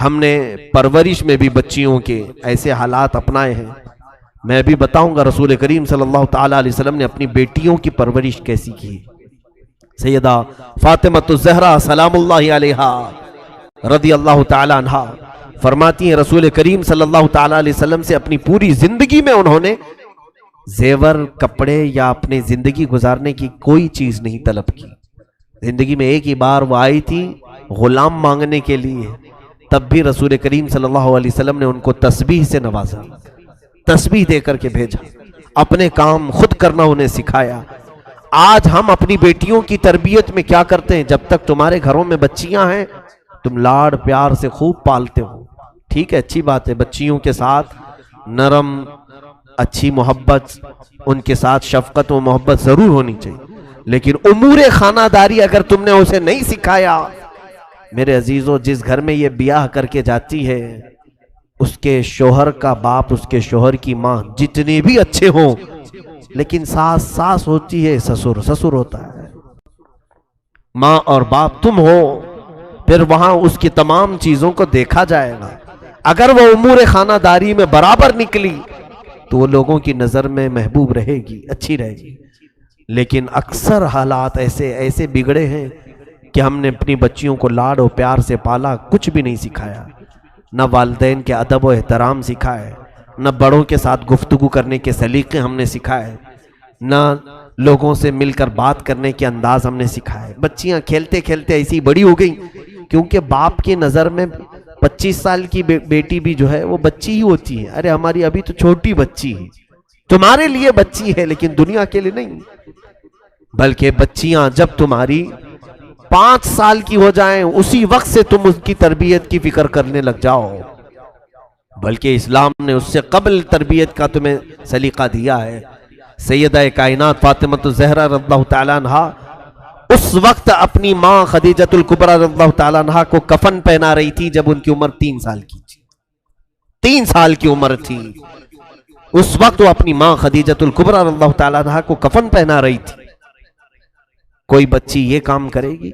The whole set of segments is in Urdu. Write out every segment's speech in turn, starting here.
ہم نے پرورش میں بھی بچیوں کے ایسے حالات اپنائے ہیں. میں بھی بتاؤں گا رسول کریم صلی اللہ تعالی علیہ وسلم نے اپنی بیٹیوں کی پرورش کیسی کی. سیدہ فاطمۃ الزہرا سلام اللہ علیہا رضی اللہ تعالی عنہا فرماتی ہیں رسول کریم صلی اللہ تعالی علیہ وسلم سے اپنی پوری زندگی میں انہوں نے زیور کپڑے یا اپنی زندگی گزارنے کی کوئی چیز نہیں طلب کی. زندگی میں ایک ہی بار وہ آئی تھی غلام مانگنے کے لیے, تب بھی رسول کریم صلی اللہ علیہ وسلم نے ان کو تسبیح سے نوازا, تسبیح دے کر کے بھیجا, اپنے کام خود کرنا انہیں سکھایا. آج ہم اپنی بیٹیوں کی تربیت میں کیا کرتے ہیں؟ جب تک تمہارے گھروں میں بچیاں ہیں تم لاڑ پیار سے خوب پالتے ہو, ٹھیک ہے, اچھی بات ہے, بچیوں کے ساتھ نرم اچھی محبت, ان کے ساتھ شفقت و محبت ضرور ہونی چاہیے, لیکن امور خانہ داری اگر تم نے اسے نہیں سکھایا, میرے عزیزوں, جس گھر میں یہ بیاہ کر کے جاتی ہے اس کے شوہر کا باپ, اس کے شوہر کی ماں جتنے بھی اچھے ہوں, لیکن ساس ساس ہوتی ہے, سسر سسر ہوتا ہے, ماں اور باپ تم ہو, پھر وہاں اس کی تمام چیزوں کو دیکھا جائے گا. اگر وہ امور خانہ داری میں برابر نکلی تو وہ لوگوں کی نظر میں محبوب رہے گی, اچھی رہے گی. لیکن اکثر حالات ایسے بگڑے ہیں کہ ہم نے اپنی بچیوں کو لاڈ و پیار سے پالا, کچھ بھی نہیں سکھایا, نہ والدین کے ادب و احترام سکھائے, نہ بڑوں کے ساتھ گفتگو کرنے کے سلیقے ہم نے سکھائے, نہ لوگوں سے مل کر بات کرنے کے انداز ہم نے سکھائے. بچیاں کھیلتے کھیلتے ایسی بڑی ہو گئیں, کیونکہ باپ کی نظر میں 25 سال کی بیٹی بھی جو ہے وہ بچی ہی ہوتی ہے. ارے ہماری ابھی تو چھوٹی بچی ہے, تمہارے لیے بچی ہے لیکن دنیا کے لیے نہیں. بلکہ بچیاں جب تمہاری 5 سال کی ہو جائیں اسی وقت سے تم اس کی تربیت کی فکر کرنے لگ جاؤ, بلکہ اسلام نے اس سے قبل تربیت کا تمہیں سلیقہ دیا ہے. سیدہ کائنات فاطمۃ الزہرا رضی اللہ تعالیٰ عنہا اس وقت اپنی ماں خدیجۃ الکبریٰ رضی اللہ تعالیٰ عنہا کو کفن پہنا رہی تھی جب ان کی عمر 3 سال کی تھی. 3 سال کی عمر تھی اس وقت وہ اپنی ماں خدیجۃ الکبریٰ رضی اللہ تعالیٰ عنہا کو کفن پہنا رہی تھی. کوئی بچی یہ کام کرے گی؟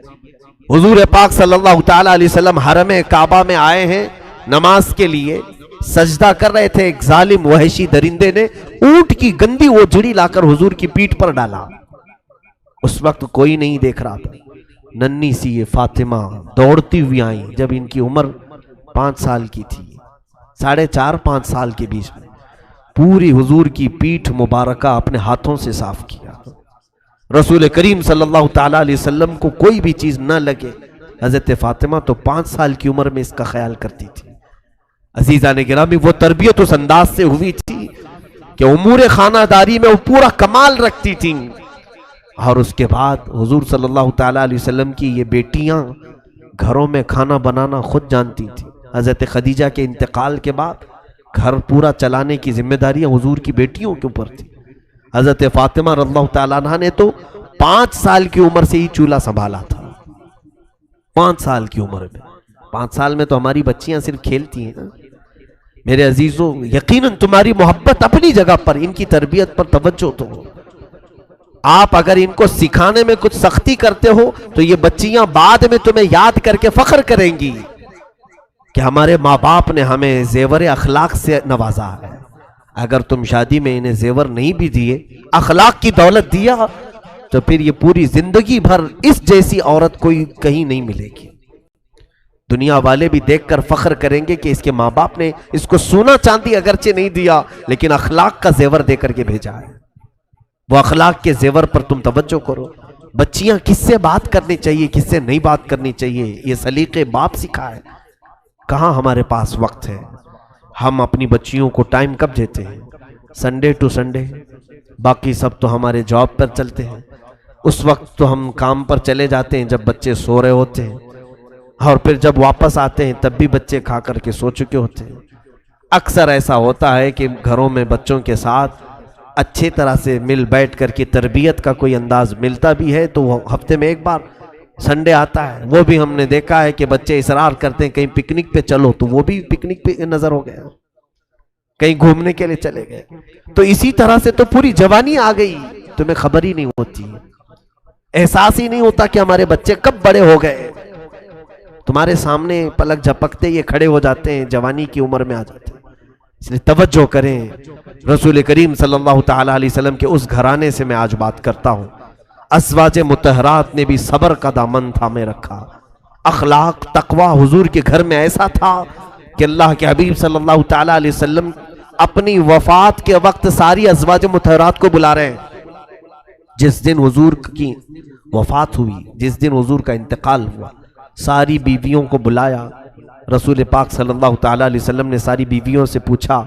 حضور پاک صلی اللہ تعالیٰ علیہ وسلم حرم کعبہ میں آئے ہیں نماز کے لیے, سجدہ کر رہے تھے, ایک ظالم وحشی درندے نے اونٹ کی گندی وہ جڑی لا کر حضور کی پیٹھ پر ڈالا. اس وقت کوئی نہیں دیکھ رہا تھا, ننھی سی یہ فاطمہ دوڑتی ہوئی آئیں جب ان کی عمر 5 سال کی تھی, 4.5-5 سال کے بیچ میں, پوری حضور کی پیٹھ مبارکہ اپنے ہاتھوں سے صاف کیا. رسول کریم صلی اللہ تعالیٰ علیہ وسلم کو کوئی بھی چیز نہ لگے, حضرت فاطمہ تو 5 سال کی عمر میں اس کا خیال کرتی تھی. عزیزان گرامی, وہ تربیت اس انداز سے ہوئی تھی کہ امور خانہ داری میں وہ پورا کمال رکھتی تھیں. اور اس کے بعد حضور صلی اللہ تعالیٰ علیہ وسلم کی یہ بیٹیاں گھروں میں کھانا بنانا خود جانتی تھیں. حضرت خدیجہ کے انتقال کے بعد گھر پورا چلانے کی ذمہ داریاں حضور کی بیٹیوں کے اوپر تھی. حضرت فاطمہ رضی اللہ تعالیٰ عنہ نے تو 5 سال کی عمر سے ہی چولہا سنبھالا تھا. 5 سال کی عمر میں, 5 سال میں تو ہماری بچیاں صرف کھیلتی ہیں. میرے عزیزوں, یقیناً تمہاری محبت اپنی جگہ پر, ان کی تربیت پر توجہ تو ہو. آپ اگر ان کو سکھانے میں کچھ سختی کرتے ہو تو یہ بچیاں بعد میں تمہیں یاد کر کے فخر کریں گی کہ ہمارے ماں باپ نے ہمیں زیور اخلاق سے نوازا ہے. اگر تم شادی میں انہیں زیور نہیں بھی دیے, اخلاق کی دولت دیا, تو پھر یہ پوری زندگی بھر اس جیسی عورت کوئی کہیں نہیں ملے گی. دنیا والے بھی دیکھ کر فخر کریں گے کہ اس کے ماں باپ نے اس کو سونا چاندی اگرچہ نہیں دیا لیکن اخلاق کا زیور دے کر کے بھیجا ہے. وہ اخلاق کے زیور پر تم توجہ کرو. بچیاں کس سے بات کرنی چاہیے, کس سے نہیں بات کرنی چاہیے, یہ سلیقے باپ سکھائے. کہاں ہمارے پاس وقت ہے. ہم اپنی بچیوں کو ٹائم کب دیتے ہیں؟ سنڈے ٹو سنڈے, باقی سب تو ہمارے جاب پر چلتے ہیں. اس وقت تو ہم کام پر چلے جاتے ہیں جب بچے سو رہے ہوتے ہیں, اور پھر جب واپس آتے ہیں تب بھی بچے کھا کر کے سو چکے ہوتے ہیں. اکثر ایسا ہوتا ہے کہ گھروں میں بچوں کے ساتھ اچھی طرح سے مل بیٹھ کر کے تربیت کا کوئی انداز ملتا بھی ہے تو وہ ہفتے میں ایک بار سنڈے آتا ہے. وہ بھی ہم نے دیکھا ہے کہ بچے اصرار کرتے ہیں کہیں پکنک پہ چلو, تو وہ بھی پکنک پہ نظر ہو گیا, کہیں گھومنے کے لیے چلے گئے. تو اسی طرح سے تو پوری جوانی آ گئی, تمہیں خبر ہی نہیں ہوتی, احساس ہی نہیں ہوتا کہ ہمارے بچے کب بڑے ہو گئے. تمہارے سامنے پلک جھپکتے یہ کھڑے ہو جاتے ہیں، جوانی کی عمر میں آ جاتے ہیں. اس لیے توجہ کریں. رسول کریم صلی اللہ تعالی علیہ وسلم کے اس گھرانے سے میں آج بات کرتا ہوں. ازواج مطہرات نے بھی صبر کا دامن تھامے رکھا. اخلاق تقوی حضور کے گھر میں ایسا تھا کہ اللہ کے حبیب صلی اللہ تعالی علیہ وسلم اپنی وفات کے وقت ساری ازواج مطہرات کو بلا رہے ہیں. جس دن حضور کی وفات ہوئی، جس دن حضور کا انتقال ہوا، ساری بیویوں کو بلایا. رسول پاک صلی اللہ تعالی علیہ وسلم نے ساری بیویوں سے پوچھا،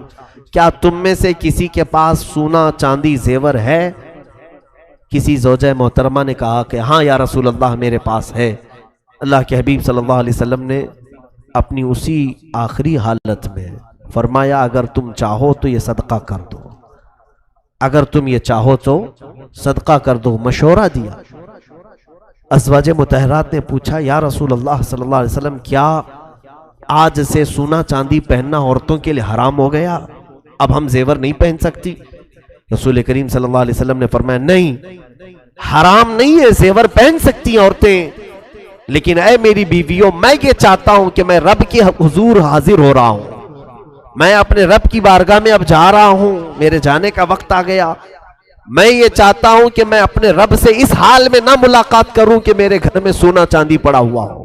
کیا تم میں سے کسی کے پاس سونا چاندی زیور ہے؟ کسی زوجہ محترمہ نے کہا کہ ہاں یا رسول اللہ میرے پاس ہے. اللہ کے حبیب صلی اللہ علیہ وسلم نے اپنی اسی آخری حالت میں فرمایا، اگر تم چاہو تو یہ صدقہ کر دو، اگر تم یہ چاہو تو صدقہ کر دو. مشورہ دیا. ازواج مطہرات نے پوچھا، یا رسول اللہ صلی اللہ علیہ وسلم کیا آج سے سونا چاندی پہننا عورتوں کے لیے حرام ہو گیا؟ اب ہم زیور نہیں پہن سکتی؟ رسول کریم صلی اللہ علیہ وسلم نے فرمایا، نہیں، حرام نہیں ہے، زیور پہن سکتی ہیں عورتیں، لیکن اے میری بیویوں، میں یہ چاہتا ہوں کہ میں رب کے حضور حاضر ہو رہا ہوں، میں اپنے رب کی بارگاہ میں اب جا رہا ہوں، میرے جانے کا وقت آ گیا. میں یہ چاہتا ہوں کہ میں اپنے رب سے اس حال میں نہ ملاقات کروں کہ میرے گھر میں سونا چاندی پڑا ہوا ہو.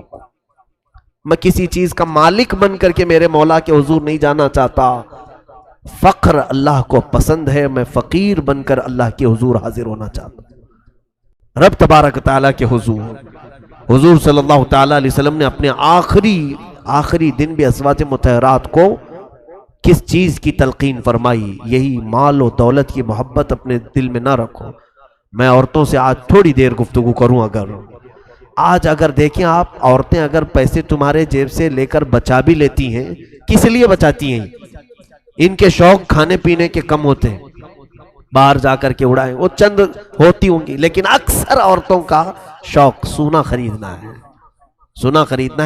میں کسی چیز کا مالک بن کر کے میرے مولا کے حضور نہیں جانا چاہتا. فقر اللہ کو پسند ہے، میں فقیر بن کر اللہ کے حضور حاضر ہونا چاہتا ہوں. رب تبارک تعالیٰ کے حضور صلی اللہ تعالیٰ علیہ وسلم نے اپنے آخری دن بھی ازواج مطہرات کو کس چیز کی تلقین فرمائی؟ یہی مال و دولت کی محبت اپنے دل میں نہ رکھو. میں عورتوں سے آج تھوڑی دیر گفتگو کروں. اگر دیکھیں آپ، عورتیں اگر پیسے تمہارے جیب سے لے کر بچا بھی لیتی ہیں، کس لیے بچاتی ہیں؟ ان کے شوق کھانے پینے کے کم ہوتے ہیں، باہر جا کر کے اڑائیں، وہ چند ہوتی ہوں گی، لیکن اکثر عورتوں کا شوق سونا خریدنا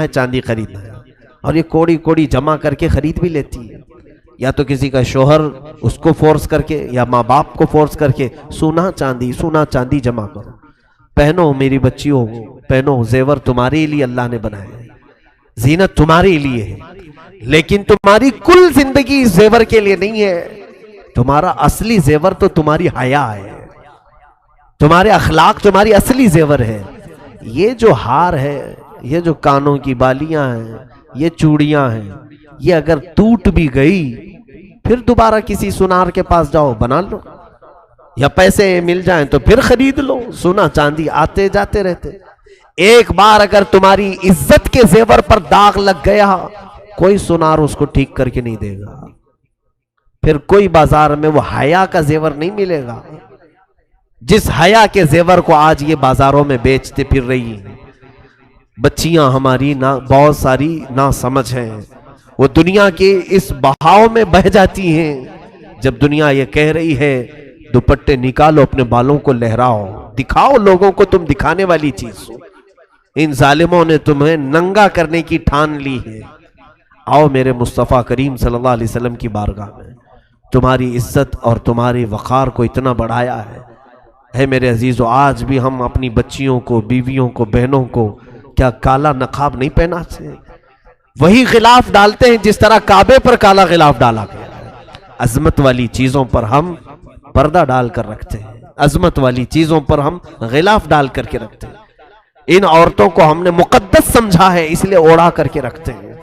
ہے، چاندی خریدنا ہے. اور یہ کوڑی کوڑی جمع کر کے خرید بھی لیتی ہے. یا تو کسی کا شوہر اس کو فورس کر کے، یا ماں باپ کو فورس کر کے سونا چاندی جمع کرو. پہنو میری بچیوں، پہنو، زیور تمہارے لیے اللہ نے بنائے، زینت تمہارے لیے ہے، لیکن تمہاری کل زندگی زیور کے لیے نہیں ہے. تمہارا اصلی زیور تو تمہاری حیا ہے، تمہارے اخلاق تمہاری اصلی زیور ہے. یہ جو ہار ہے، یہ جو کانوں کی بالیاں ہیں، یہ چوڑیاں ہیں، یہ اگر ٹوٹ بھی گئی پھر دوبارہ کسی سونار کے پاس جاؤ بنا لو، یا پیسے مل جائیں تو پھر خرید لو. سونا چاندی آتے جاتے رہتے. ایک بار اگر تمہاری عزت کے زیور پر داغ لگ گیا، کوئی سونار اس کو ٹھیک کر کے نہیں دے گا. پھر کوئی بازار میں وہ حیا کا زیور نہیں ملے گا، جس حیا کے زیور کو آج یہ بازاروں میں بیچتے پھر رہی ہیں. بچیاں ہماری بہت ساری نا سمجھ ہیں، وہ دنیا کے اس بہاؤ میں بہ جاتی ہیں. جب دنیا یہ کہہ رہی ہے دوپٹے نکالو، اپنے بالوں کو لہراؤ، دکھاؤ لوگوں کو تم دکھانے والی چیز ہو. ان ظالموں نے تمہیں ننگا کرنے کی ٹھان لی ہے. آؤ میرے مصطفیٰ کریم صلی اللہ علیہ وسلم کی بارگاہ میں. تمہاری عزت اور تمہاری وقار کو اتنا بڑھایا ہے. اے میرے عزیزو، آج بھی ہم اپنی بچیوں کو، بیویوں کو، بہنوں کو کیا کالا نقاب نہیں پہناتے؟ وہی غلاف ڈالتے ہیں جس طرح کعبے پر کالا غلاف ڈالا گیا. عظمت والی چیزوں پر ہم پردہ ڈال کر رکھتے ہیں، عظمت والی چیزوں پر ہم غلاف ڈال کر کے رکھتے ہیں. ان عورتوں کو ہم نے مقدس سمجھا ہے، اس لیے اوڑھا کر کے رکھتے ہیں.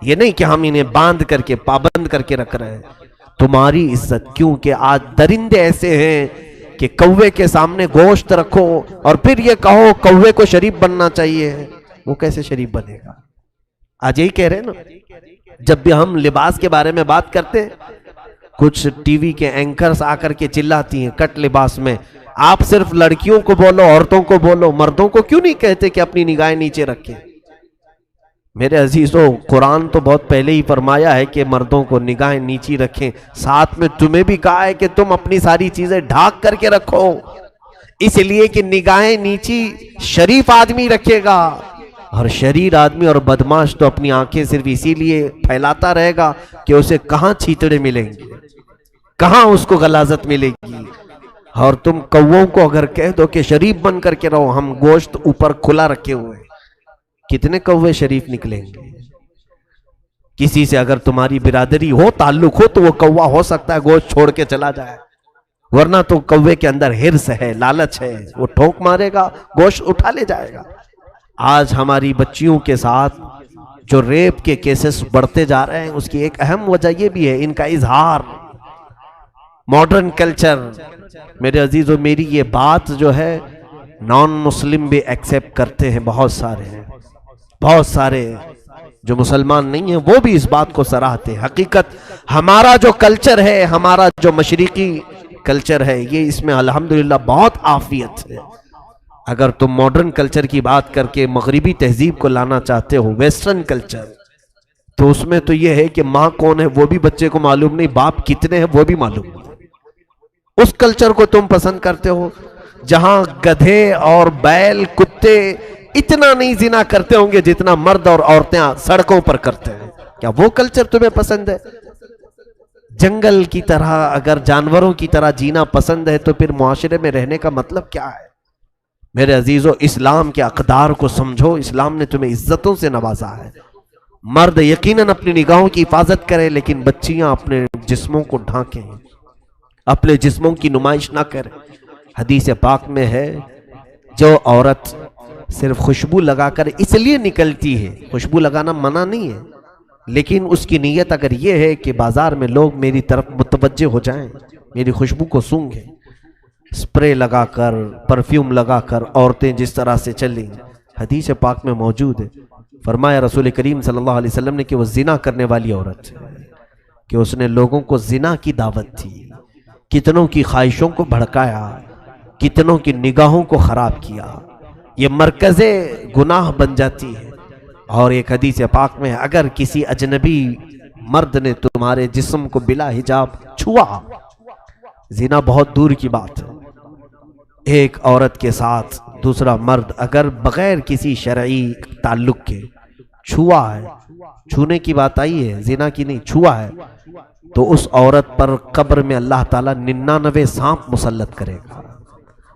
یہ نہیں کہ ہم انہیں باندھ کر کے پابند کر کے رکھ رہے ہیں. تمہاری عزت، کیونکہ آج درندے ایسے ہیں کہ کوے کے سامنے گوشت رکھو اور پھر یہ کہو کوے کو شریف بننا چاہیے، وہ کیسے شریف بنے گا؟ آج یہی کہہ رہے ہیں نا. جب بھی ہم لباس کے بارے میں بات کرتے ہیں، کچھ ٹی وی کے اینکرز آ کر کے چلاتی ہیں کٹ لباس میں. آپ صرف لڑکیوں کو بولو، عورتوں کو بولو، مردوں کو کیوں نہیں کہتے کہ اپنی نگاہیں نیچے رکھیں؟ میرے عزیزو، قرآن تو بہت پہلے ہی فرمایا ہے کہ مردوں کو نگاہیں نیچی رکھیں. ساتھ میں تمہیں بھی کہا ہے کہ تم اپنی ساری چیزیں ڈھانک کر کے رکھو، اس لیے کہ نگاہیں نیچی شریف آدمی رکھے گا، اور شریر آدمی اور بدماش تو اپنی آنکھیں صرف اسی لیے پھیلاتا رہے گا کہ اسے کہاں چھیتڑے ملیں گے، کہاں اس کو غلاظت ملے گی. اور تم کووں کو اگر کہہ دو کہ شریف بن کر کے رہو، ہم گوشت اوپر کھلا رکھے ہوئے، کتنے کوے شریف نکلیں گے؟ کسی سے اگر تمہاری برادری ہو، تعلق ہو، تو وہ کوا ہو سکتا ہے گوشت چھوڑ کے چلا جائے، ورنہ تو کوے کے اندر ہرس ہے، لالچ ہے، وہ ٹھوک مارے گا، گوشت اٹھا لے جائے گا۔ آج ہماری بچیوں کے ساتھ جو ریپ کے کیسز بڑھتے جا رہے ہیں، اس کی ایک اہم وجہ یہ بھی ہے ان کا اظہار، ماڈرن کلچر۔ میرے عزیزو، میری یہ بات جو ہے نان مسلم بھی ایکسیپٹ کرتے ہیں، بہت سارے ہیں، بہت سارے جو مسلمان نہیں ہیں وہ بھی اس بات کو سراہتے ہیں۔ حقیقت ہمارا جو کلچر ہے، ہمارا جو مشرقی کلچر ہے، یہ اس میں الحمدللہ بہت عافیت ہے۔ اگر تم ماڈرن کلچر کی بات کر کے مغربی تہذیب کو لانا چاہتے ہو، ویسٹرن کلچر، تو اس میں تو یہ ہے کہ ماں کون ہے وہ بھی بچے کو معلوم نہیں، باپ کتنے ہیں وہ بھی معلوم نہیں۔ اس کلچر کو تم پسند کرتے ہو جہاں گدھے اور بیل، کتے اتنا نہیں زنا کرتے ہوں گے جتنا مرد اور عورتیں سڑکوں پر کرتے ہیں۔ کیا وہ کلچر تمہیں پسند ہے؟ جنگل کی طرح اگر جانوروں کی طرح جینا پسند ہے تو پھر معاشرے میں رہنے کا مطلب کیا ہے؟ میرے عزیزو، اسلام کے اقدار کو سمجھو۔ اسلام نے تمہیں عزتوں سے نوازا ہے۔ مرد یقیناً اپنی نگاہوں کی حفاظت کرے، لیکن بچیاں اپنے جسموں کو ڈھانکیں، اپنے جسموں کی نمائش نہ کریں۔ حدیث پاک میں ہے جو عورت صرف خوشبو لگا کر اس لیے نکلتی ہے، خوشبو لگانا منع نہیں ہے، لیکن اس کی نیت اگر یہ ہے کہ بازار میں لوگ میری طرف متوجہ ہو جائیں، میری خوشبو کو سونگھیں، سپرے لگا کر، پرفیوم لگا کر عورتیں جس طرح سے چلیں، حدیث پاک میں موجود ہے۔ فرمایا رسول کریم صلی اللہ علیہ وسلم نے کہ وہ زنا کرنے والی عورت ہے، کہ اس نے لوگوں کو زنا کی دعوت دی، کتنوں کی خواہشوں کو بھڑکایا، کتنوں کی نگاہوں کو خراب کیا، یہ مرکز گناہ بن جاتی ہے۔ اور ایک حدیث پاک میں اگر کسی اجنبی مرد نے تمہارے جسم کو بلا حجاب چھوا، زنا بہت دور کی بات ہے، ایک عورت کے ساتھ دوسرا مرد اگر بغیر کسی شرعی تعلق کے چھوا ہے، چھونے کی بات آئی ہے، زنا کی نہیں، چھوا ہے، تو اس عورت پر قبر میں اللہ تعالیٰ 99 سانپ مسلط کرے گا۔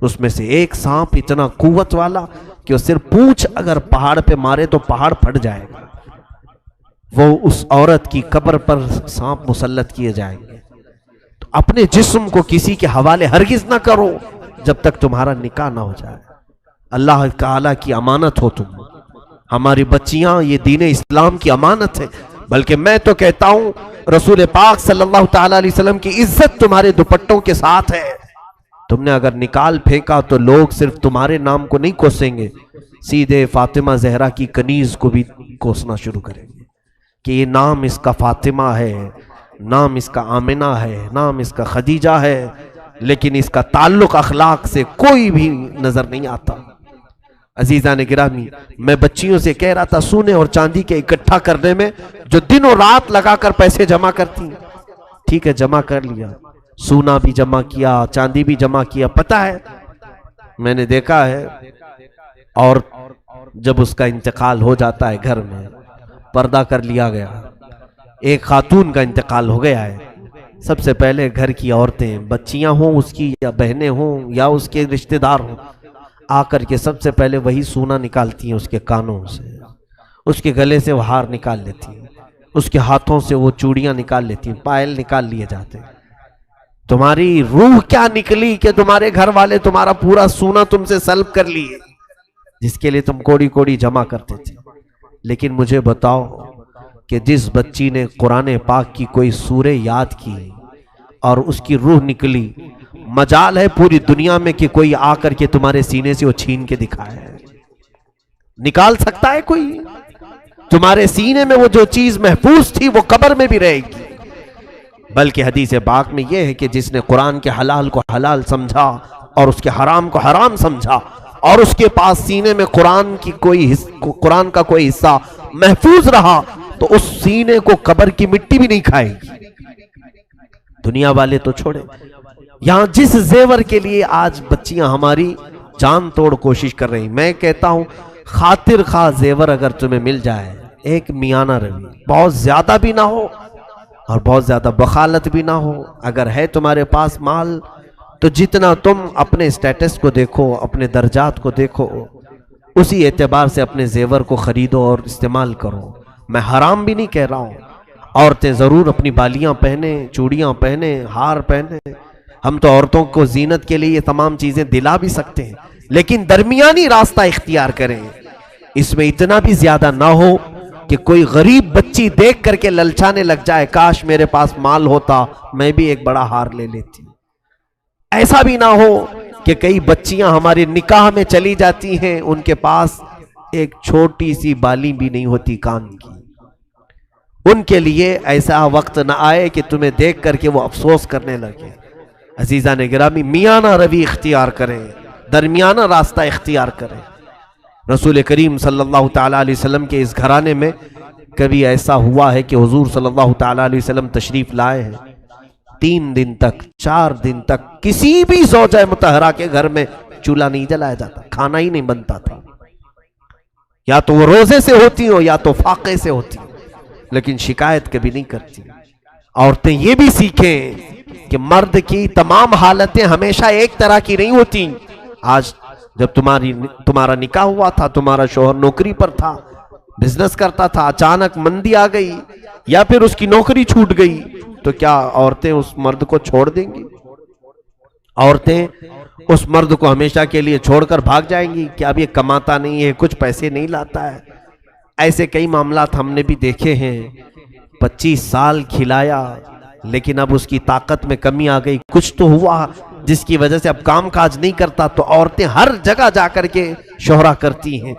اس میں سے ایک سانپ اتنا قوت والا کہ وہ صرف پونچھ اگر پہاڑ پہ مارے تو پہاڑ پھٹ جائے گا، وہ اس عورت کی قبر پر سانپ مسلط کیے جائیں گے۔ تو اپنے جسم کو کسی کے حوالے ہرگز نہ کرو جب تک تمہارا نکاح نہ ہو جائے۔ اللہ تعالیٰ کی امانت ہو تم، ہماری بچیاں، یہ دین اسلام کی امانت ہے۔ بلکہ میں تو کہتا ہوں رسول پاک صلی اللہ تعالیٰ علیہ وسلم کی عزت تمہارے دوپٹوں کے ساتھ ہے۔ تم نے اگر نکال پھینکا تو لوگ صرف تمہارے نام کو نہیں کوسیں گے، سیدھے فاطمہ زہرا کی کنیز کو بھی کوسنا شروع کریں گے کہ یہ نام اس کا فاطمہ ہے، نام اس کا آمنہ ہے، نام اس کا خدیجہ ہے، لیکن اس کا تعلق اخلاق سے کوئی بھی نظر نہیں آتا۔ عزیزان گرامی، میں بچیوں سے کہہ رہا تھا سونے اور چاندی کے اکٹھا کرنے میں جو دن اور رات لگا کر پیسے جمع کرتی ہیں، ٹھیک ہے جمع کر لیا، سونا بھی جمع کیا، چاندی بھی جمع کیا، پتہ ہے میں نے دیکھا ہے، اور جب اس کا انتقال ہو جاتا ہے گھر میں پردہ کر لیا گیا، ایک خاتون کا انتقال ہو گیا ہے، سب سے پہلے گھر کی عورتیں، بچیاں ہوں اس کی یا بہنیں ہوں یا اس کے رشتہ دار ہوں، آ کر کے سب سے پہلے وہی سونا نکالتی ہیں اس کے کانوں سے، اس کے گلے سے وہ ہار نکال لیتی ہیں، اس کے ہاتھوں سے وہ چوڑیاں نکال لیتی ہیں، پائل نکال لیے جاتے ہیں۔ تمہاری روح کیا نکلی کہ تمہارے گھر والے تمہارا پورا سونا تم سے سلب کر لیے، جس کے لیے تم کوڑی کوڑی جمع کرتے تھے۔ لیکن مجھے بتاؤ کہ جس بچی نے قرآن پاک کی کوئی سورہ یاد کی اور اس کی روح نکلی، مجال ہے پوری دنیا میں کہ کوئی آ کر کے تمہارے سینے سے وہ چھین کے دکھائے، نکال سکتا ہے کوئی؟ تمہارے سینے میں وہ جو چیز محفوظ تھی وہ قبر میں بھی رہے گی۔ بلکہ حدیث پاک میں یہ ہے کہ جس نے قرآن کے حلال کو حلال سمجھا اور اس کے حرام کو حرام سمجھا اور اس کے پاس سینے میں قرآن کا کوئی حصہ محفوظ رہا تو اس سینے کو قبر کی مٹی بھی نہیں کھائے گی۔ دنیا والے تو چھوڑے، یہاں جس زیور کے لیے آج بچیاں ہماری جان توڑ کوشش کر رہی، میں کہتا ہوں خاطر خواہ زیور اگر تمہیں مل جائے، ایک میانہ روی، بہت زیادہ بھی نہ ہو اور بہت زیادہ بخالت بھی نہ ہو، اگر ہے تمہارے پاس مال تو جتنا تم اپنے سٹیٹس کو دیکھو، اپنے درجات کو دیکھو، اسی اعتبار سے اپنے زیور کو خریدو اور استعمال کرو. میں حرام بھی نہیں کہہ رہا ہوں. عورتیں ضرور اپنی بالیاں پہنیں، چوڑیاں پہنیں، ہار پہنیں. ہم تو عورتوں کو زینت کے لیے یہ تمام چیزیں دلا بھی سکتے ہیں، لیکن درمیانی راستہ اختیار کریں. اس میں اتنا بھی زیادہ نہ ہو کہ کوئی غریب بچی دیکھ کر کے للچانے لگ جائے، کاش میرے پاس مال ہوتا میں بھی ایک بڑا ہار لے لیتی. ایسا بھی نہ ہو کہ کئی بچیاں ہمارے نکاح میں چلی جاتی ہیں، ان کے پاس ایک چھوٹی سی بالی بھی نہیں ہوتی کان کی. ان کے لیے ایسا وقت نہ آئے کہ تمہیں دیکھ کر کے وہ افسوس کرنے لگے. عزیزان گرامی، میانہ روی اختیار کریں، درمیانہ راستہ اختیار کریں. رسول کریم صلی اللہ تعالیٰ علیہ وسلم کے اس گھرانے میں کبھی ایسا ہوا ہے کہ حضور صلی اللہ تعالیٰ علیہ وسلم تشریف لائے ہیں، 3 دن تک 4 دن تک کسی بھی زوجہ مطہرہ کے گھر میں چولہا نہیں جلایا جاتا، کھانا ہی نہیں بنتا تھا. یا تو وہ روزے سے ہوتی ہو یا تو فاقے سے ہوتی ہو، لیکن شکایت کبھی نہیں کرتی. عورتیں یہ بھی سیکھیں کہ مرد کی تمام حالتیں ہمیشہ ایک طرح کی نہیں ہوتی. آج جب تمہارا نکاح ہوا تھا، تمہارا شوہر نوکری پر تھا، بزنس کرتا تھا، اچانک مندی آ گئی یا پھر اس کی نوکری چھوٹ گئی، تو کیا عورتیں اس مرد کو چھوڑ دیں گی؟ عورتیں اس مرد کو ہمیشہ کے لیے چھوڑ کر بھاگ جائیں گی کہ اب یہ کماتا نہیں ہے، کچھ پیسے نہیں لاتا ہے؟ ایسے کئی معاملات ہم نے بھی دیکھے ہیں. 25 سال کھلایا لیکن اب اس کی طاقت میں کمی آ گئی، کچھ تو ہوا جس کی وجہ سے اب کام کاج نہیں کرتا، تو عورتیں ہر جگہ جا کر کے شہرا کرتی ہیں،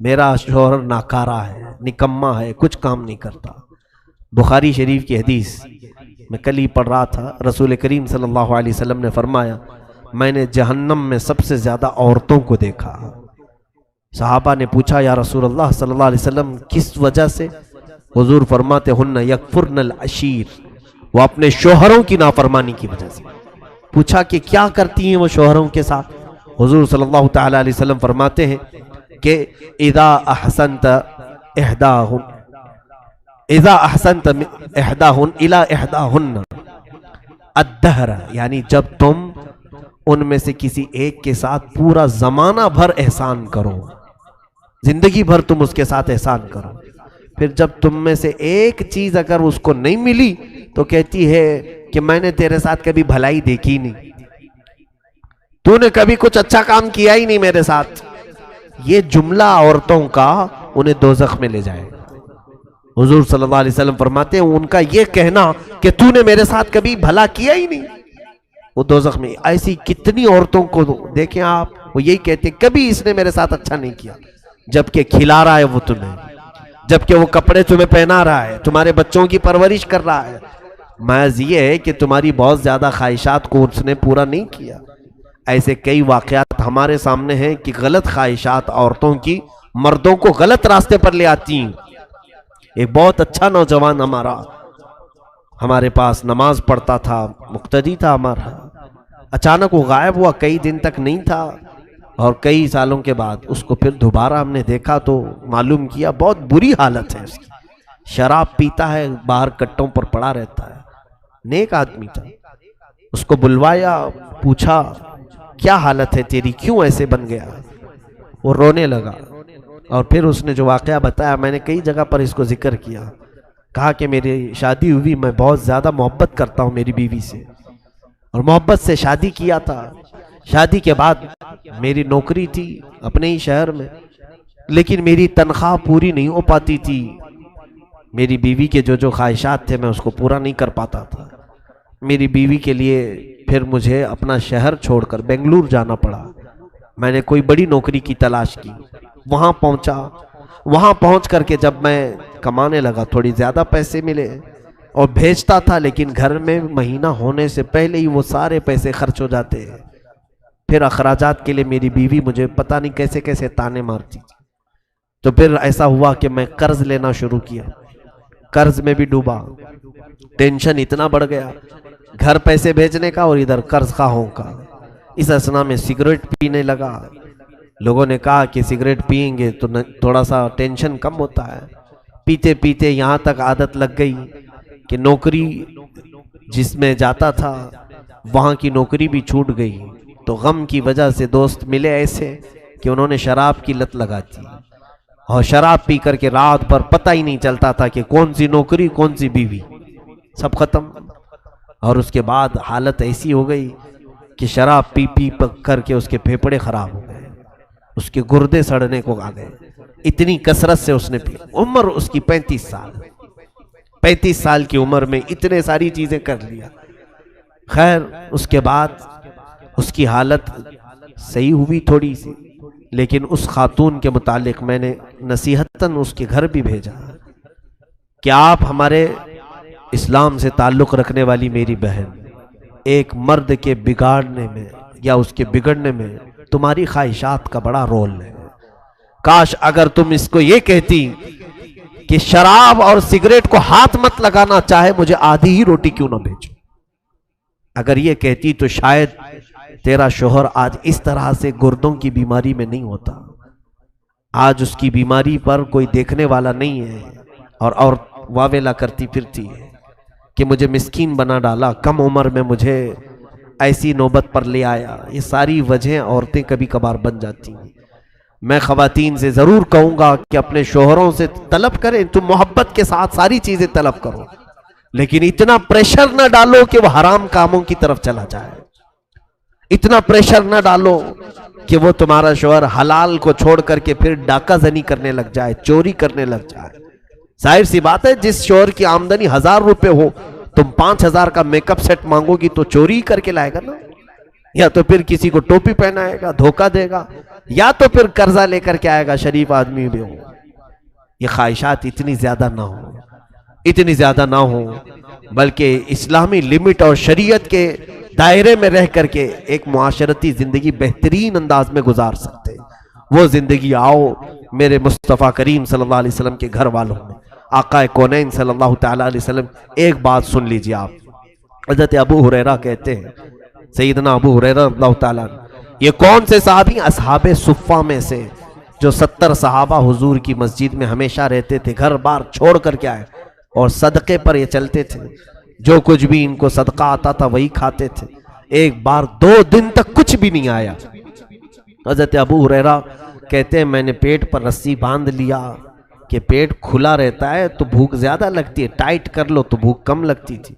میرا شوہر ناکارہ ہے، نکما ہے، کچھ کام نہیں کرتا. بخاری شریف کی حدیث میں کل ہی پڑھ رہا تھا، رسول کریم صلی اللہ علیہ وسلم نے فرمایا، میں نے جہنم میں سب سے زیادہ عورتوں کو دیکھا. صحابہ نے پوچھا، یا رسول اللہ صلی اللہ علیہ وسلم کس وجہ سے؟ حضور فرماتے، ہن یکفرن العشیر، وہ اپنے شوہروں کی نافرمانی کی وجہ سے. پوچھا کہ کیا کرتی ہیں وہ شوہروں کے ساتھ؟ حضور صلی اللہ تعالی علیہ وسلم فرماتے ہیں کہ اذا احسنت احداہن الی احداہن الدہر، یعنی جب تم ان میں سے کسی ایک کے ساتھ پورا زمانہ بھر احسان کرو، زندگی بھر تم اس کے ساتھ احسان کرو، پھر جب تم میں سے ایک چیز اگر اس کو نہیں ملی تو کہتی ہے کہ میں نے تیرے ساتھ کبھی بھلائی دیکھی نہیں، تو نے کبھی کچھ اچھا کام کیا ہی نہیں میرے ساتھ. یہ جملہ عورتوں کا انہیں دوزخ میں لے جائے. حضور صلی اللہ علیہ وسلم فرماتے ہیں ان کا یہ کہنا کہ تو نے میرے ساتھ کبھی بھلا کیا ہی نہیں، وہ دوزخ میں. ایسی کتنی عورتوں کو دیکھیں آپ، وہ یہی کہتے ہیں کبھی اس نے میرے ساتھ اچھا نہیں کیا، جبکہ کھلا رہا ہے وہ تمہیں، جبکہ وہ کپڑے تمہیں پہنا رہا ہے، تمہارے بچوں کی پرورش کر رہا ہے. محض یہ ہے کہ تمہاری بہت زیادہ خواہشات کو اس نے پورا نہیں کیا. ایسے کئی واقعات ہمارے سامنے ہیں کہ غلط خواہشات عورتوں کی مردوں کو غلط راستے پر لے آتی ہیں. ایک بہت اچھا نوجوان ہمارے پاس نماز پڑھتا تھا، مقتدی تھا ہمارا، اچانک وہ غائب ہوا، کئی دن تک نہیں تھا، اور کئی سالوں کے بعد اس کو پھر دوبارہ ہم نے دیکھا تو معلوم کیا بہت بری حالت ہے اس کی. شراب پیتا ہے، باہر کٹوں پر پڑا رہتا ہے. نیک آدمی تھا. اس کو بلوایا، پوچھا کیا حالت ہے تیری، کیوں ایسے بن گیا؟ وہ رونے لگا، اور پھر اس نے جو واقعہ بتایا میں نے کئی جگہ پر اس کو ذکر کیا. کہا کہ میری شادی ہوئی، میں بہت زیادہ محبت کرتا ہوں میری بیوی سے، اور محبت سے شادی کیا تھا. شادی کے بعد میری نوکری تھی اپنے ہی شہر میں، لیکن میری تنخواہ پوری نہیں ہو پاتی تھی. میری بیوی کے جو خواہشات تھے میں اس کو پورا نہیں کر پاتا تھا. میری بیوی کے لیے پھر مجھے اپنا شہر چھوڑ کر بنگلور جانا پڑا. میں نے کوئی بڑی نوکری کی تلاش کی، وہاں پہنچا. وہاں پہنچ کر کے جب میں کمانے لگا، تھوڑی زیادہ پیسے ملے اور بھیجتا تھا، لیکن گھر میں مہینہ ہونے سے پہلے ہی وہ سارے پیسے خرچ ہو جاتے ہیں. پھر اخراجات کے لیے میری بیوی مجھے پتہ نہیں کیسے کیسے تانے مارتی. تو پھر ایسا ہوا کہ میں قرض لینا شروع کیا، قرض میں بھی ڈوبا. ٹینشن اتنا بڑھ گیا، گھر پیسے بھیجنے کا اور ادھر قرض خواہوں کا. اس اثنا میں سگریٹ پینے لگا. لوگوں نے کہا کہ سگریٹ پئیں گے تو تھوڑا سا ٹینشن کم ہوتا ہے. پیتے پیتے یہاں تک عادت لگ گئی کہ نوکری جس میں جاتا تھا وہاں کی نوکری بھی چھوٹ گئی. تو غم کی وجہ سے دوست ملے ایسے کہ انہوں نے شراب کی لت لگا دی اور شراب پی کر کے رات بھر پتہ ہی نہیں چلتا تھا کہ کون سی نوکری کون سی بیوی، سب ختم۔ اور اس کے بعد حالت ایسی ہو گئی کہ شراب پی پی کر کے اس کے پھیپھڑے خراب ہو گئے، اس کے گردے سڑنے کو آ گئے، اتنی کثرت سے اس نے پی۔ عمر اس کی 35 سال کی عمر میں اتنے ساری چیزیں کر لیا۔ خیر اس کے بعد اس کی حالت صحیح ہوئی تھوڑی سی، لیکن اس خاتون کے متعلق میں نے نصیحتاً اس کے گھر بھی بھیجا کہ آپ ہمارے اسلام سے تعلق رکھنے والی میری بہن، ایک مرد کے بگاڑنے میں یا اس کے بگڑنے میں تمہاری خواہشات کا بڑا رول ہے۔ کاش اگر تم اس کو یہ کہتی کہ شراب اور سگریٹ کو ہاتھ مت لگانا، چاہے مجھے آدھی ہی روٹی کیوں نہ بھیجو، اگر یہ کہتی تو شاید تیرا شوہر آج اس طرح سے گردوں کی بیماری میں نہیں ہوتا۔ آج اس کی بیماری پر کوئی دیکھنے والا نہیں ہے اور واویلا کرتی پھرتی ہے کہ مجھے مسکین بنا ڈالا، کم عمر میں مجھے ایسی نوبت پر لے آیا۔ یہ ساری وجہیں عورتیں کبھی کبھار بن جاتی ہیں۔ میں خواتین سے ضرور کہوں گا کہ اپنے شوہروں سے طلب کریں، تم محبت کے ساتھ ساری چیزیں طلب کرو، لیکن اتنا پریشر نہ ڈالو کہ وہ حرام کاموں کی طرف چلا جائے، اتنا پریشر نہ ڈالو کہ وہ تمہارا شوہر حلال کو چھوڑ کر کے پھر ڈاکہ زنی کرنے لگ جائے، چوری کرنے لگ جائے۔ ظاہر سی بات ہے، جس شوہر کی آمدنی 1000 روپے ہو، تم 5000 کا میک اپ سیٹ مانگو گی تو چوری کر کے لائے گا نا، یا تو پھر کسی کو ٹوپی پہنائے گا، دھوکہ دے گا، یا تو پھر قرضہ لے کر کے آئے گا، شریف آدمی بھی ہو۔ یہ خواہشات اتنی زیادہ نہ ہو، بلکہ اسلامی لمٹ اور شریعت کے دائرے میں رہ کر کے ایک معاشرتی زندگی بہترین انداز میں گزار سکتے ہیں۔ وہ زندگی آؤ میرے مصطفیٰ کریم صلی اللہ علیہ وسلم کے گھر والوں میں، آقا کونین صلی اللہ تعالیٰ علیہ وسلم۔ ایک بات سن لیجئے آپ، حضرت ابو ہریرہ کہتے ہیں، سیدنا ابو ہریرہ رضی اللہ تعالیٰ، یہ کون سے صحابی؟ اصحاب صفہ میں سے، جو 70 صحابہ حضور کی مسجد میں ہمیشہ رہتے تھے، گھر بار چھوڑ کر کے آئے اور صدقے پر یہ چلتے تھے، جو کچھ بھی ان کو صدقہ آتا تھا وہی کھاتے تھے۔ ایک بار 2 دن تک کچھ بھی نہیں آیا۔ حضرت ابو ہریرہ کہتے ہیں میں نے پیٹ پر رسی باندھ لیا کہ پیٹ کھلا رہتا ہے تو بھوک زیادہ لگتی ہے، ٹائٹ کر لو تو بھوک کم لگتی تھی۔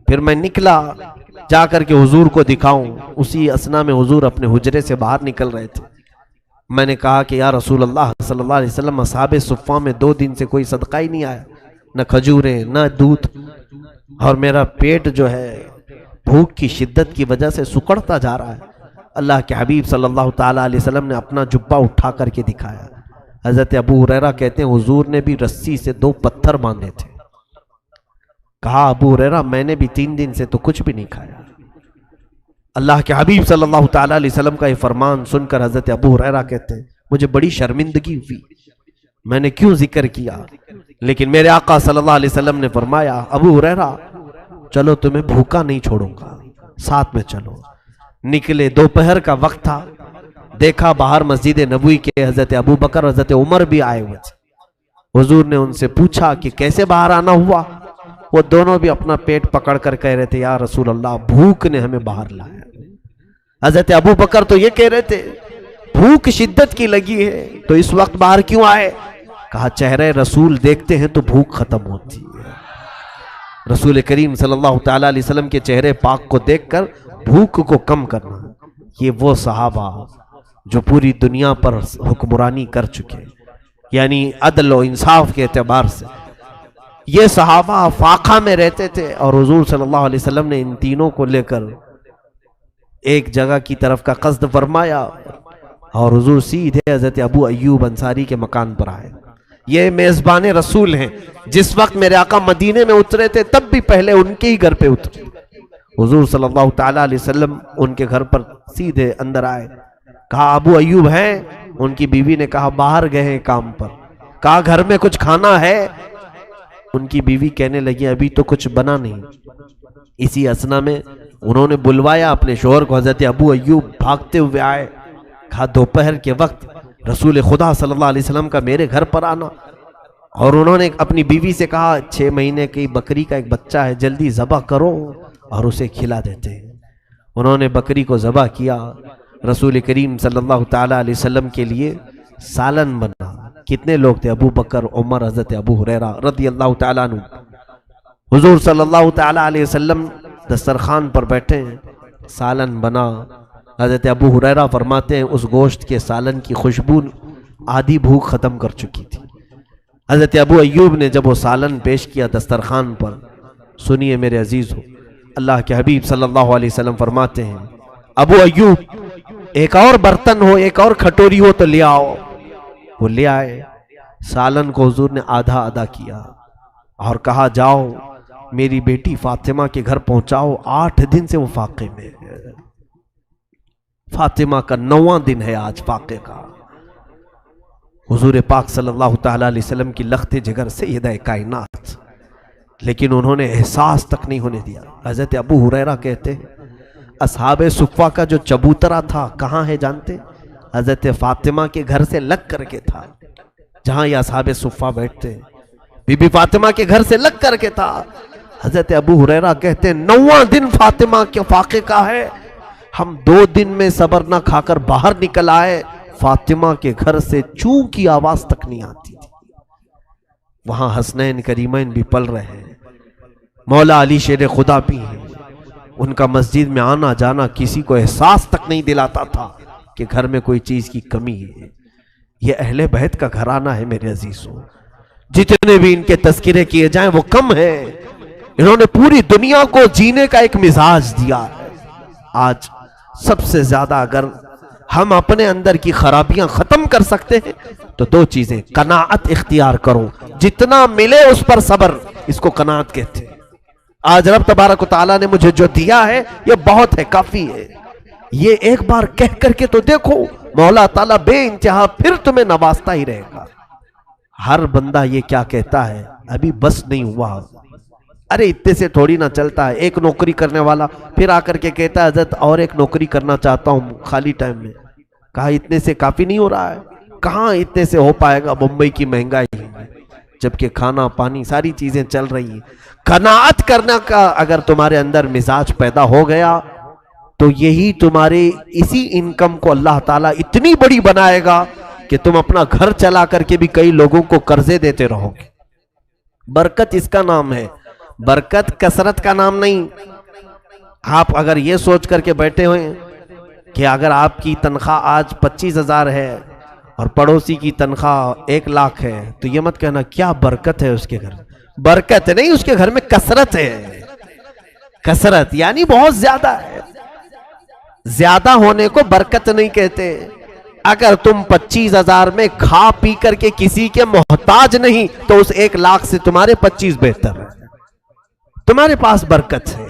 پھر میں نکلا جا کر کے حضور کو دکھاؤں، اسی اثنا میں حضور اپنے حجرے سے باہر نکل رہے تھے۔ میں نے کہا کہ یا رسول اللہ صلی اللہ علیہ وسلم، اصحاب صفہ میں 2 دن سے کوئی صدقہ ہی نہیں آیا، نہ کھجوریں نہ دودھ، اور میرا پیٹ جو ہے بھوک کی شدت کی وجہ سے سکڑتا جا رہا ہے۔ اللہ کے حبیب صلی اللہ تعالیٰ علیہ وسلم نے اپنا جبہ اٹھا کر کے دکھایا۔ حضرت ابو ہریرہ کہتے ہیں حضور نے بھی رسی سے 2 پتھر باندھے تھے۔ کہا ابو ہریرہ میں نے بھی 3 دن سے تو کچھ بھی نہیں کھایا۔ اللہ کے حبیب صلی اللہ تعالیٰ علیہ وسلم کا یہ فرمان سن کر حضرت ابو ہریرہ کہتے ہیں مجھے بڑی شرمندگی ہوئی، میں نے کیوں ذکر کیا، لیکن میرے آقا صلی اللہ علیہ وسلم نے فرمایا ابو ہریرہ چلو تمہیں بھوکا نہیں چھوڑوں گا، ساتھ میں چلو۔ نکلے، دوپہر کا وقت تھا، دیکھا باہر مسجد نبوی کے حضرت ابو بکر اور حضرت عمر بھی آئے ہوئے تھے۔ حضور نے ان سے پوچھا کہ کیسے باہر آنا ہوا؟ وہ دونوں بھی اپنا پیٹ پکڑ کر کہہ رہے تھے یا رسول اللہ بھوک نے ہمیں باہر لایا۔ حضرت ابو بکر تو یہ کہہ رہے تھے بھوک شدت کی لگی ہے تو اس وقت باہر کیوں آئے؟ کہا چہرے رسول دیکھتے ہیں تو بھوک ختم ہوتی ہے۔ رسول کریم صلی اللہ تعالیٰ علیہ وسلم کے چہرے پاک کو دیکھ کر بھوک کو کم کرنا، یہ وہ صحابہ جو پوری دنیا پر حکمرانی کر چکے، یعنی عدل و انصاف کے اعتبار سے یہ صحابہ فاقہ میں رہتے تھے، اور حضور صلی اللہ علیہ وسلم نے ان تینوں کو لے کر ایک جگہ کی طرف کا قصد فرمایا اور حضور سیدھے حضرت ابو ایوب انصاری کے مکان پر آئے۔ یہ میزبان رسول ہیں، جس وقت میرے آقا مدینے میں اترے تھے تب بھی پہلے ان کے ہی گھر پہ اترے۔ حضور صلی اللہ تعالیٰ علیہ وسلم ان کے گھر پر سیدھے اندر آئے، کہا ابو ایوب ہیں؟ ان کی بیوی نے کہا باہر گئے ہیں کام پر۔ کہا گھر میں کچھ کھانا ہے؟ ان کی بیوی کہنے لگی ابھی تو کچھ بنا نہیں۔ اسی اثنا میں انہوں نے بلوایا اپنے شوہر کو، حضرت ابو ایوب بھاگتے ہوئے آئے، کہا دوپہر کے وقت رسول خدا صلی اللہ علیہ وسلم کا میرے گھر پر آنا، اور انہوں نے اپنی بیوی سے کہا 6 مہینے کی بکری کا ایک بچہ ہے، جلدی ذبح کرو اور اسے کھلا دیتے ہیں۔ انہوں نے بکری کو ذبح کیا، رسول کریم صلی اللہ تعالیٰ علیہ وسلم کے لیے سالن بنا. کتنے لوگ تھے؟ ابو بکر، عمر، حضرت ابو ہریرہ رضی اللہ تعالیٰ عنہ. حضور صلی اللہ تعالیٰ علیہ وسلم دسترخوان پر بیٹھے ہیں، سالن بنا. حضرت ابو ہریرہ فرماتے ہیں اس گوشت کے سالن کی خوشبو آدھی بھوک ختم کر چکی تھی. حضرت ابو ایوب نے جب وہ سالن پیش کیا دسترخوان پر، سنیے میرے عزیز ہو، اللہ کے حبیب صلی اللہ علیہ وسلم فرماتے ہیں ابو ایوب ایک اور برتن ہو، ایک اور کھٹوری ہو تو لے آؤ. وہ لے آئے. سالن کو حضور نے آدھا آدھا کیا اور کہا جاؤ میری بیٹی فاطمہ کے گھر پہنچاؤ، 8 دن سے وہ فاقے میں ہے. فاطمہ کا 9واں دن ہے آج فاقے کا. حضور پاک صلی اللہ تعالیٰ علیہ وسلم کی لخت جگر سیدہ کائنات، لیکن انہوں نے احساس تک نہیں ہونے دیا. حضرت ابو ہریرہ کہتے ہیں اصحاب صفہ کا جو چبوترا تھا کہاں ہے جانتے؟ حضرت فاطمہ کے گھر سے لگ کر کے تھا، جہاں یہ اصحاب صفہ بیٹھتے ہیں بی بی فاطمہ کے گھر سے لگ کر کے تھا. حضرت ابو ہریرہ کہتے ہیں 9واں دن فاطمہ کے فاقے کا ہے، ہم 2 دن میں صبر نہ کھا کر باہر نکل آئے، فاطمہ کے گھر سے چوں کی آواز تک نہیں آتی تھی. وہاں حسنین کریمین بھی پل رہے ہیں، مولا علی شیر خدا بھی ہیں. ان کا مسجد میں آنا جانا کسی کو احساس تک نہیں دلاتا تھا کہ گھر میں کوئی چیز کی کمی ہے. یہ اہل بیت کا گھرانہ ہے میرے عزیزوں. جتنے بھی ان کے تذکرے کیے جائیں وہ کم ہے. انہوں نے پوری دنیا کو جینے کا ایک مزاج دیا ہے. آج سب سے زیادہ اگر ہم اپنے اندر کی خرابیاں ختم کر سکتے ہیں تو 2 چیزیں، قناعت اختیار کرو، جتنا ملے اس پر صبر، اس کو قناعت کہتے ہیں. آج رب تبارک و تعالیٰ نے مجھے جو دیا ہے یہ بہت ہے، کافی ہے. یہ ایک بار کہہ کر کے تو دیکھو، مولا تعالیٰ بے انتہا پھر تمہیں نوازتا ہی رہے گا. ہر بندہ یہ کیا کہتا ہے، ابھی بس نہیں ہوا. ارے اتنے سے تھوڑی نہ چلتا ہے. ایک نوکری کرنے والا پھر آ کر کے کہتا ہے حضرت اور ایک نوکری کرنا چاہتا ہوں خالی ٹائم میں. کہا اتنے سے کافی نہیں ہو رہا ہے. کہاں اتنے سے ہو پائے گا، ممبئی کی مہنگائی ہے، جبکہ کھانا پانی ساری چیزیں چل رہی ہیں. قناعت کرنا کا اگر تمہارے اندر مزاج پیدا ہو گیا تو یہی تمہارے اسی انکم کو اللہ تعالیٰ اتنی بڑی بنائے گا کہ تم اپنا گھر چلا کر کے بھی کئی لوگوں کو قرضے دیتے رہو گے. برکت اس کا نام ہے، برکت کثرت کا نام نہیں. آپ اگر یہ سوچ کر کے بیٹھے ہوئے کہ اگر آپ کی تنخواہ آج 25,000 ہے اور پڑوسی کی تنخواہ 1 لاکھ ہے تو یہ مت کہنا کیا برکت ہے اس کے گھر. برکت نہیں، اس کے گھر میں کثرت ہے. کثرت یعنی بہت زیادہ ہے. زیادہ ہونے کو برکت نہیں کہتے. اگر تم 25,000 میں کھا پی کر کے کسی کے محتاج نہیں تو اس 1 لاکھ سے تمہارے 25 بہتر ہے، تمہارے پاس برکت ہے.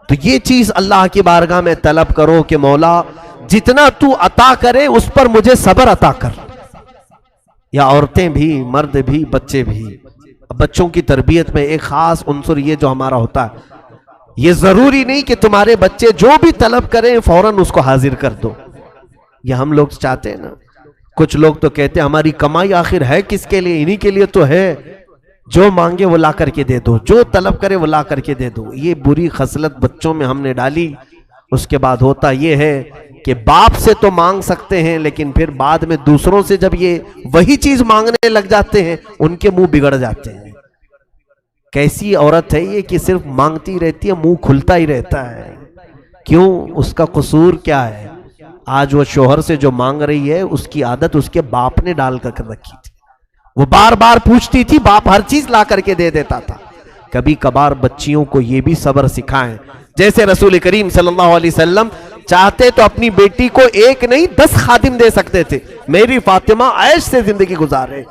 تو یہ چیز اللہ کی بارگاہ میں طلب کرو کہ مولا جتنا تو عطا کرے اس پر مجھے صبر عطا کر. یا عورتیں بھی، مرد بھی، بچے بھی. بچوں کی تربیت میں ایک خاص عنصر یہ جو ہمارا ہوتا ہے، یہ ضروری نہیں کہ تمہارے بچے جو بھی طلب کریں فوراً اس کو حاضر کر دو. یہ ہم لوگ چاہتے ہیں نا. کچھ لوگ تو کہتے ہیں ہماری کمائی آخر ہے کس کے لیے، انہی کے لیے تو ہے، جو مانگے وہ لا کر کے دے دو، جو طلب کرے وہ لا کر کے دے دو. یہ بری خصلت بچوں میں ہم نے ڈالی. اس کے بعد ہوتا یہ ہے کہ باپ سے تو مانگ سکتے ہیں لیکن پھر بعد میں دوسروں سے جب یہ وہی چیز مانگنے لگ جاتے ہیں ان کے منہ بگڑ جاتے ہیں. کیسی عورت ہے یہ کہ صرف مانگتی رہتی ہے، منہ کھلتا ہی رہتا ہے. کیوں؟ اس کا قصور کیا ہے؟ آج وہ شوہر سے جو مانگ رہی ہے اس کی عادت اس کے باپ نے ڈال کر رکھی تھی. وہ بار بار پوچھتی تھی، باپ ہر چیز لا کر کے دے دیتا تھا. کبھی کبھار بچیوں کو یہ بھی صبر سکھائیں. جیسے رسول کریم صلی اللہ علیہ وسلم چاہتے تو اپنی بیٹی کو 1 نہیں 10 خادم دے سکتے تھے. میری فاطمہ عیش سے زندگی گزارے.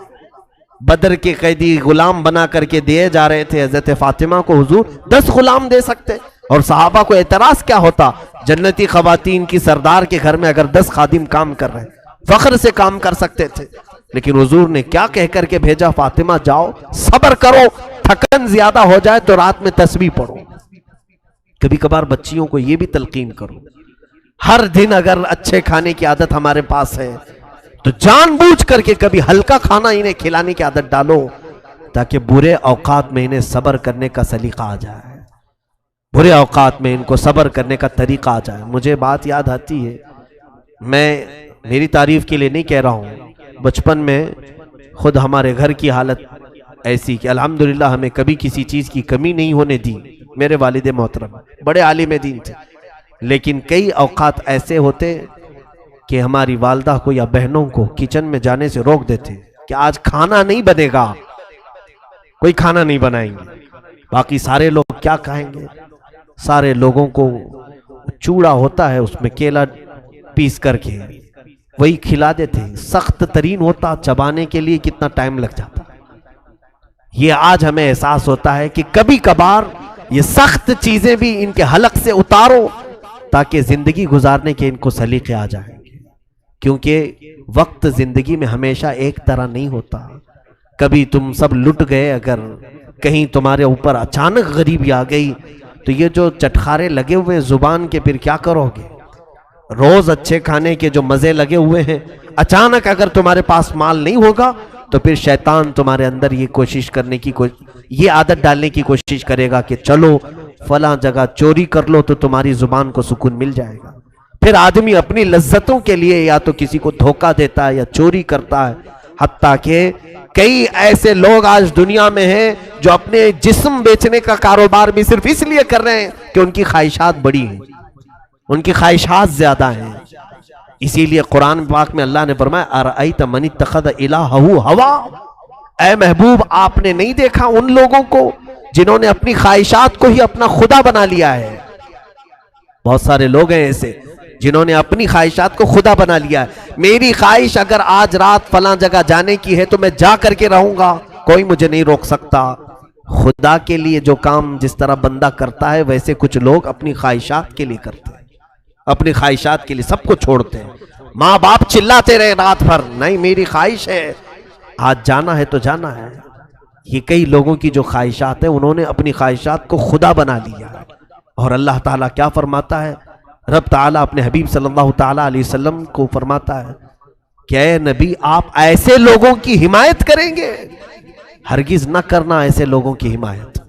بدر کے قیدی غلام بنا کر کے دیے جا رہے تھے، حضرت فاطمہ کو حضور 10 غلام دے سکتے. اور صحابہ کو اعتراض کیا ہوتا؟ جنتی خواتین کی سردار کے گھر میں اگر 10 خادم کام کر رہے ہیں، فخر سے کام کر سکتے تھے. لیکن حضور نے کیا کہہ کر کے بھیجا؟ فاطمہ جاؤ صبر کرو، تھکن زیادہ ہو جائے تو رات میں تسبیح پڑھو. کبھی کبھار بچیوں کو یہ بھی تلقین کرو. ہر دن اگر اچھے کھانے کی عادت ہمارے پاس ہے تو جان بوجھ کر کے کبھی ہلکا کھانا انہیں کھلانے کی عادت ڈالو تاکہ برے اوقات میں انہیں صبر کرنے کا سلیقہ آ جائے، برے اوقات میں ان کو صبر کرنے کا طریقہ آ جائے. مجھے بات یاد آتی ہے، میں میری تعریف کے لیے نہیں کہہ رہا ہوں، بچپن میں خود ہمارے گھر کی حالت ایسی کہ الحمدللہ ہمیں کبھی کسی چیز کی کمی نہیں ہونے دی. میرے والد محترم بڑے عالم دین تھے، لیکن کئی اوقات ایسے ہوتے کہ ہماری والدہ کو یا بہنوں کو کچن میں جانے سے روک دیتے کہ آج کھانا نہیں بنے گا، کوئی کھانا نہیں بنائیں گے. باقی سارے لوگ کیا کھائیں گے؟ سارے لوگوں کو چوڑا ہوتا ہے، اس میں کیلا پیس کر کے وہی کھلا دیتے. سخت ترین ہوتا، چبانے کے لیے کتنا ٹائم لگ جاتا. یہ آج ہمیں احساس ہوتا ہے کہ کبھی کبھار یہ سخت چیزیں بھی ان کے حلق سے اتارو تاکہ زندگی گزارنے کے ان کو سلیقے آ جائیں. کیونکہ وقت زندگی میں ہمیشہ ایک طرح نہیں ہوتا. کبھی تم سب لٹ گئے، اگر کہیں تمہارے اوپر اچانک غریبی آ گئی تو یہ جو چٹخارے لگے ہوئے زبان کے پھر کیا کرو گے؟ روز اچھے کھانے کے جو مزے لگے ہوئے ہیں، اچانک اگر تمہارے پاس مال نہیں ہوگا تو پھر شیطان تمہارے اندر یہ کوشش کرنے کی یہ عادت ڈالنے کی کوشش کرے گا کہ چلو فلاں جگہ چوری کر لو تو تمہاری زبان کو سکون مل جائے گا. پھر آدمی اپنی لذتوں کے لیے یا تو کسی کو دھوکہ دیتا ہے یا چوری کرتا ہے. حتیٰ کہ کئی ایسے لوگ آج دنیا میں ہیں جو اپنے جسم بیچنے کا کاروبار بھی صرف اس لیے کر رہے ہیں کہ ان کی خواہشات بڑی ہیں، ان کی خواہشات زیادہ ہیں. اسی لیے قرآن پاک میں اللہ نے فرمایا ارأیت من اتخذ الہہ ہوا، اے محبوب آپ نے نہیں دیکھا ان لوگوں کو جنہوں نے اپنی خواہشات کو ہی اپنا خدا بنا لیا ہے. بہت سارے لوگ ہیں ایسے جنہوں نے اپنی خواہشات کو خدا بنا لیا ہے. میری خواہش اگر آج رات فلاں جگہ جانے کی ہے تو میں جا کر کے رہوں گا، کوئی مجھے نہیں روک سکتا. خدا کے لیے جو کام جس طرح بندہ کرتا ہے ویسے کچھ لوگ اپنی خواہشات کے لیے کرتے ہیں، اپنی خواہشات کے لیے سب کو چھوڑتے ہیں. ماں باپ چلاتے رہے رات بھر، نہیں میری خواہش ہے آج جانا ہے تو جانا ہے. یہ کئی لوگوں کی جو خواہشات ہیں انہوں نے اپنی خواہشات کو خدا بنا لیا. اور اللہ تعالیٰ کیا فرماتا ہے؟ رب تعالیٰ اپنے حبیب صلی اللہ تعالیٰ علیہ وسلم کو فرماتا ہے کہ اے نبی آپ ایسے لوگوں کی حمایت کریں گے؟ ہرگز نہ کرنا ایسے لوگوں کی حمایت،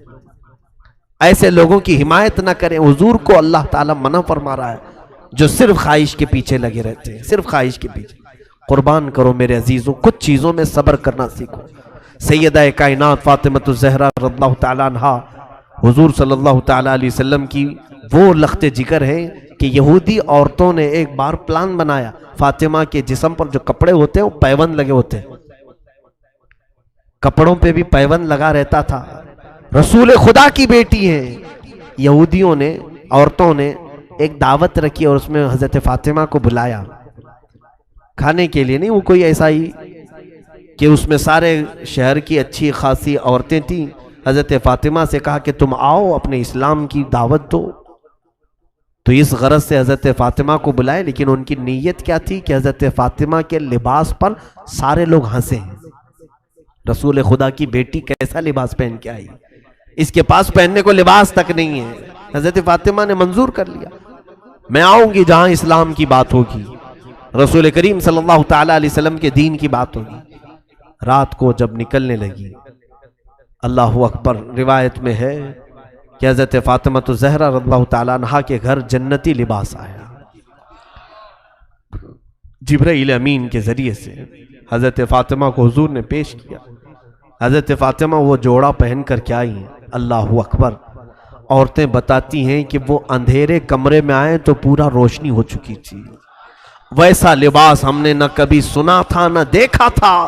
ایسے لوگوں کی حمایت نہ کریں. حضور کو اللہ تعالیٰ منع فرما رہا ہے جو صرف خواہش کے پیچھے لگے رہتے ہیں، صرف خواہش کے پیچھے. قربان کرو میرے عزیزوں، کچھ چیزوں میں صبر کرنا سیکھو. سیدہ کائنات فاطمہ الزہرا رضی اللہ تعالیٰ عنہا حضور صلی اللہ تعالیٰ علیہ وسلم کی وہ لخت جگر ہیں کہ یہودی عورتوں نے ایک بار پلان بنایا. فاطمہ کے جسم پر جو کپڑے ہوتے ہیں وہ پیوند لگے ہوتے ہیں، کپڑوں پہ بھی پیوند لگا رہتا تھا. رسول خدا کی بیٹی ہیں. یہودیوں نے، عورتوں نے ایک دعوت رکھی اور اس میں حضرت فاطمہ کو بلایا کھانے کے لیے. نہیں وہ کوئی ایسا ہی کہ اس میں سارے شہر کی اچھی خاصی عورتیں تھیں. حضرت فاطمہ سے کہا کہ تم آؤ اپنے اسلام کی دعوت دو. تو اس غرض سے حضرت فاطمہ کو بلائے، لیکن ان کی نیت کیا تھی کہ حضرت فاطمہ کے لباس پر سارے لوگ ہنسیں. رسول خدا کی بیٹی کیسا لباس پہن کے آئی، اس کے پاس پہننے کو لباس تک نہیں ہے. حضرت فاطمہ نے منظور کر لیا، میں آؤں گی جہاں اسلام کی بات ہوگی، رسول کریم صلی اللہ تعالیٰ علیہ وسلم کے دین کی بات ہوگی. رات کو جب نکلنے لگی، اللہ اکبر، روایت میں ہے کہ حضرت فاطمہ الزہرا رضی اللہ تعالیٰ عنہا کے گھر جنتی لباس آیا. جبرائیل امین کے ذریعے سے حضرت فاطمہ کو حضور نے پیش کیا. حضرت فاطمہ وہ جوڑا پہن کر کے آئی ہیں. اللہ اکبر. عورتیں بتاتی ہیں کہ وہ اندھیرے کمرے میں آئے تو پورا روشنی ہو چکی تھی. ویسا لباس ہم نے نہ کبھی سنا تھا نہ دیکھا تھا.